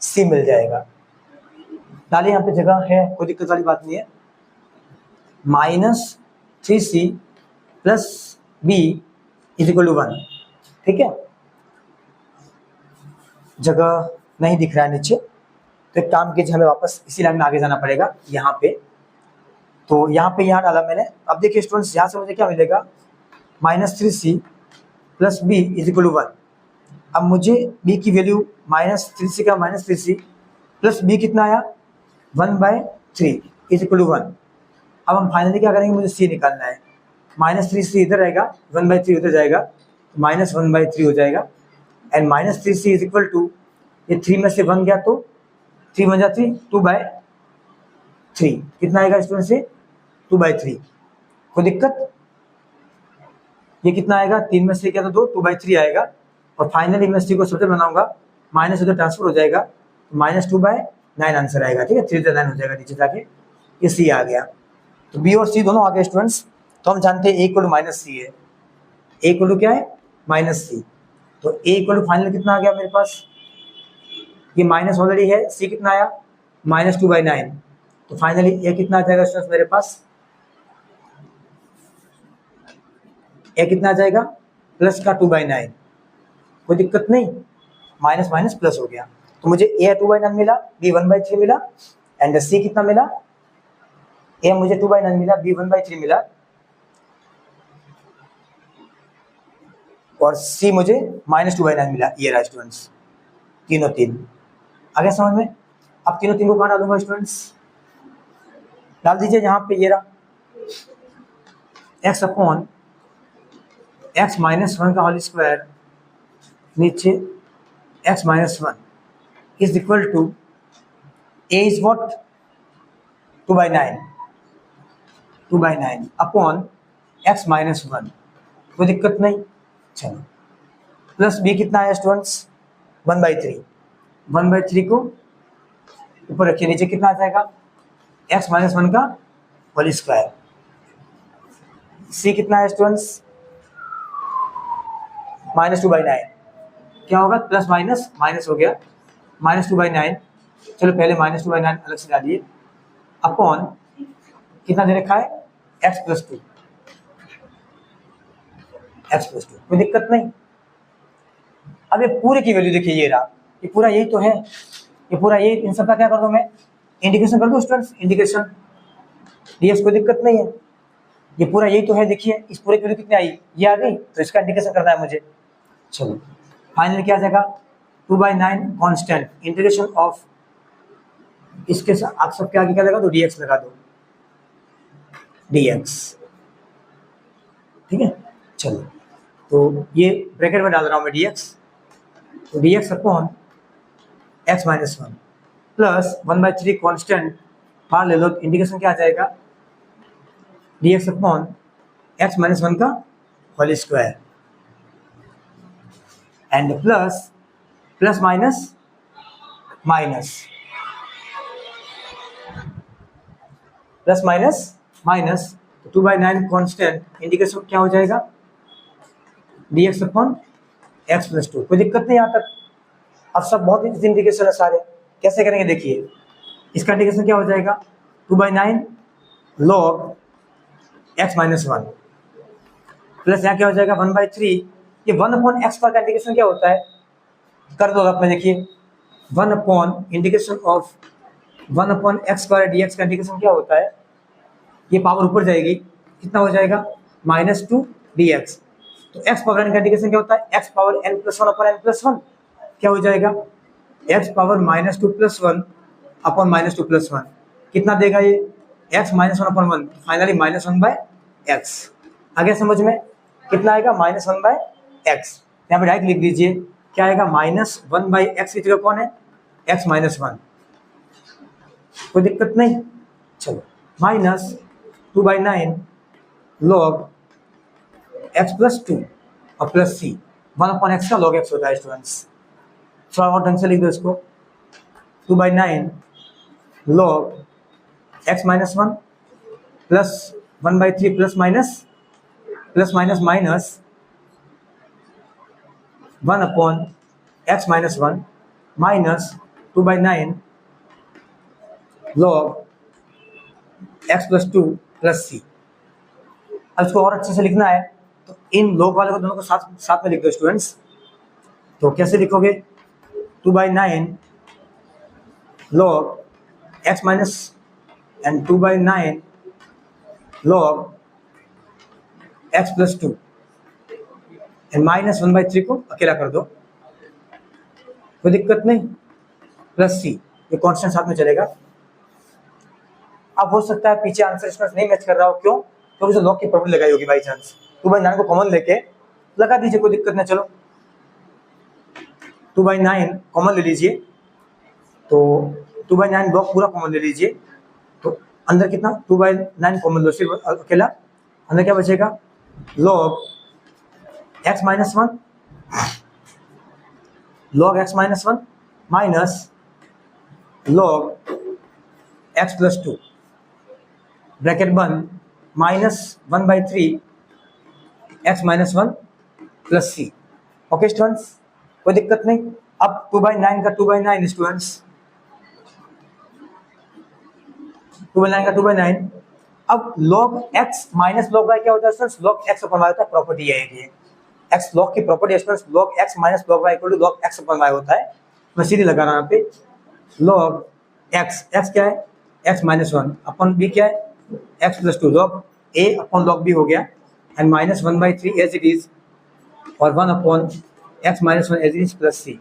c मिल जाएगा। डालिए, यहाँ पे जगह है, कोई दिक्कत वाली बात नहीं है। Minus 3c plus b is equal to 1, ठीक है। जगह नहीं दिख रहा है नीचे, तो एक काम कीजिए, हमें वापस इसी लाइन में आगे जाना पड़ेगा यहाँ पे। तो यहाँ डाला मैंने। अब देखिए स्टूडेंट्स, यहाँ से मुझे क्या मिलेगा, minus 3c plus b is equal to 1। अब मुझे b की वैल्यू माइनस 3c का माइनस 3c प्लस b कितना आया, 1/3 इज इक्वल टू 1। अब हम फाइनली क्या करेंगे, मुझे c निकालना है। माइनस 3c इधर रहेगा, 1/3 उधर जाएगा, माइनस 1/3 हो जाएगा। And minus 3c is equal to, ये 3 में से 1 गया तो 3 बन जाती 2/3, कितना आएगा स्टूडेंट से 2/3, कोई दिक्कत? ये कितना आएगा, 3 में से क्या तो 2, 2/3 आएगा। और फाइनली मैं सी को सब बनाऊंगा, माइनस उधर ट्रांसफर हो जाएगा, -2/9 आंसर आएगा, ठीक है, 3/9 हो जाएगा नीचे जाके, ये सी आ गया। तो बी और सी दोनों आ गए स्टूडेंट्स। तो हम जानते हैं ए इक्वल टू -c है, ए इक्वल टू क्या है -c, तो ए इक्वल टू फाइनल कितना आ गया मेरे पास, ये माइनस ऑलरेडी है, सी कितना आया -2/9, तो फाइनली ए कितना आ जाएगा स्टूडेंट्स मेरे पास, ए कितना आ जाएगा प्लस का 2/9, कोई दिक्कत नहीं, माइनस माइनस प्लस हो गया। तो मुझे ए 2/9 मिला, बी 1/3 मिला, एंड सी कितना मिला, ए मुझे 2/9 मिला, बी 1/3 मिला, और सी मुझे -2/9 मिला। ये रहा स्टूडेंट्स, तीनों तीन आ गया समझ में। अब तीनों तीन को कहाँ डालूंगा स्टूडेंट्स, डाल दीजिए यहाँ पे, ये रहा x अपॉन x -1 का होल स्क्वायर, नीचे x -1 is equal to a is what 2/9 upon x -1, कोई दिक्कत नहीं, चलो, प्लस b कितना है स्टूडेंट्स 1/3 को ऊपर रखिए, नीचे कितना आ जाएगा x -1 का होल स्क्वायर, c कितना है स्टूडेंट्स -2/9, क्या होगा प्लस माइनस माइनस हो गया, -2/9, चलो पहले -2/9 अलग से डालिए, अपॉन कितना दे रखा है x + 2, कोई दिक्कत नहीं। अब ये पूरे की वैल्यू देखिए, ये रहा, ये पूरा यही तो है, ये पूरा यही, इन सब का क्या कर दूं मैं, इंटीग्रेशन कर दूं स्टूडेंट्स, इंटीग्रेशन dx, कोई दिक्कत नहीं है, ये पूरा यही तो है, देखिए इस पूरे की वैल्यू कितनी आई, ये आ गई, तो इसका इंटीग्रेशन करना है मुझे। चलो फाइनल क्या आ जाएगा 2/9 कांस्टेंट इंटीग्रेशन ऑफ, इसके साथ आप सबके आगे क्या लगा दो, dx लगा दो, dx, ठीक है। चलो तो ये ब्रैकेट में डाल रहा हूँ मैं dx, तो dx upon x -1 plus 1/3 constant बाहर ले लो, इंटीग्रेशन क्या आ जाएगा dx अपॉन x -1 का whole square, and plus minus minus, plus minus, तो 2/9 कांस्टेंट इंटीग्रेशन क्या हो जाएगा dx अपॉन x + 2, कोई दिक्कत नहीं यहाँ तक। अब सब बहुत इंटीग्रेशन है सारे, कैसे करेंगे देखिए, इसका इंटीग्रेशन क्या हो जाएगा 2/9 log x -1 प्लस यहाँ क्या हो जाएगा 1/3, ये 1/x पर का इंटीग्रेशन क्या होता है, कर दो आप में, देखिए 1/इंटीग्रेशन ऑफ 1/x² dx का इंटीग्रेशन क्या होता है, ये पावर ऊपर जाएगी, कितना हो जाएगा -2 dx, तो x पावर n का इंटीग्रेशन क्या होता है, x पावर n + 1/n+1, क्या हो जाएगा x पावर -2 + 1 अपॉन -2 + 1, कितना देगा ये x -1/1, फाइनली -1/x, आगे समझ में, कितना आएगा -1/x, यहाँ पे डायरेक्ट लिख दीजिए, क्या आएगा -1/x की जगह कौन है x -1, कोई दिक्कत नहीं। चलो -2/9 log x + 2 और प्लस c, 1/x का log x होता है स्टूडेंट्स, थोड़ा और ढंग से लिख दो इसको, 2/9 log x -1 plus 1/3 plus minus 1/x -1 minus 2/9 log x + 2 plus c। अब इसको और अच्छे से लिखना है तो इन log वाले को दोनों को साथ में लिख दो स्टूडेंट्स, तो कैसे लिखोगे 2/9 log x minus and 2/9 log x + 2 and -1/3 को अकेला कर दो, कोई दिक्कत नहीं, प्लस c, ये कांस्टेंट साथ में चलेगा। अब हो सकता है पीछे आंसर नहीं मैच कर रहा हो, क्यों, क्योंकि जो लॉग की प्रॉपर्टी लगाई होगी बाई चांस, 2/9 को कॉमन लेके लगा दीजिए, कोई दिक्कत नहीं। चलो 2/9 कॉमन ले लीजिए, तो 2/9 ब्लॉक पूरा कॉमन ले लीजिए, तो अंदर कितना 2/9 कॉमन लो, सिर्फ अकेला अंदर क्या बचेगा, log x minus one, log x minus one minus log x plus two, bracket बंद, -1/3 x माइनस वन प्लस सी। ओके स्टूडेंट्स, कोई दिक्कत नहीं। अब 2/9 का 2/9 स्टूडेंट्स, 2/9 का 2/9। अब log x minus log y क्या होता है students, log x upon y होता है, प्रॉपर्टी है ये x log की प्रॉपर्टी है students, log x minus log y equal to log x upon y होता है। मैं सीधे लगा रहा हूं यहाँ पे log x क्या है, x माइनस वन अपन b क्या है, x plus two, log a upon log b हो गया, एंड -1/3 एज इट इज, और 1 upon x minus one as it is plus c.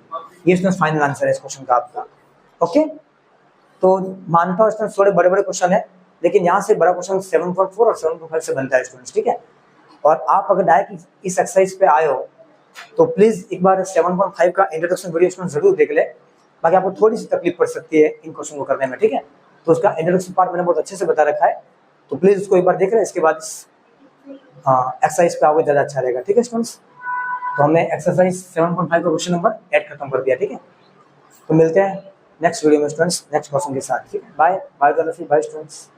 ये स्टूडेंट्स फाइनल आंसर है इस क्वेश्चन का आपका। ओके, तो मानता हूँ स्टूडेंट्स थोड़े बड़े बड़े क्वेश्चन है, लेकिन यहाँ से बड़ा क्वेश्चन 7.4 और 7.5 से बनता है स्टूडेंट्स, ठीक है। और आप अगर डायरेक्ट इस एक्सरसाइज पे आए हो तो प्लीज एक बार 7.5 का इंट्रोडक्शन वीडियो स्टूडेंट जरूर देख ले, बाकी आपको थोड़ी सी तकलीफ पड़ सकती है इन क्वेश्चन को करने में, ठीक है। तो उसका इंट्रोडक्शन पार्ट मैंने बहुत अच्छे से बता रखा है, तो प्लीज उसको एक बार देख लें, इसके बाद एक्सरसाइज पे आओगे ज़्यादा अच्छा रहेगा, ठीक है स्टूडेंट्स। तो हमने एक्सरसाइज 7.5 का क्वेश्चन नंबर 8 खत्म कर दिया, ठीक है। तो मिलते हैं नेक्स्ट वीडियो में स्टूडेंट्स, नेक्स्ट क्वेश्चन के साथ, ठीक है। Bye bye students.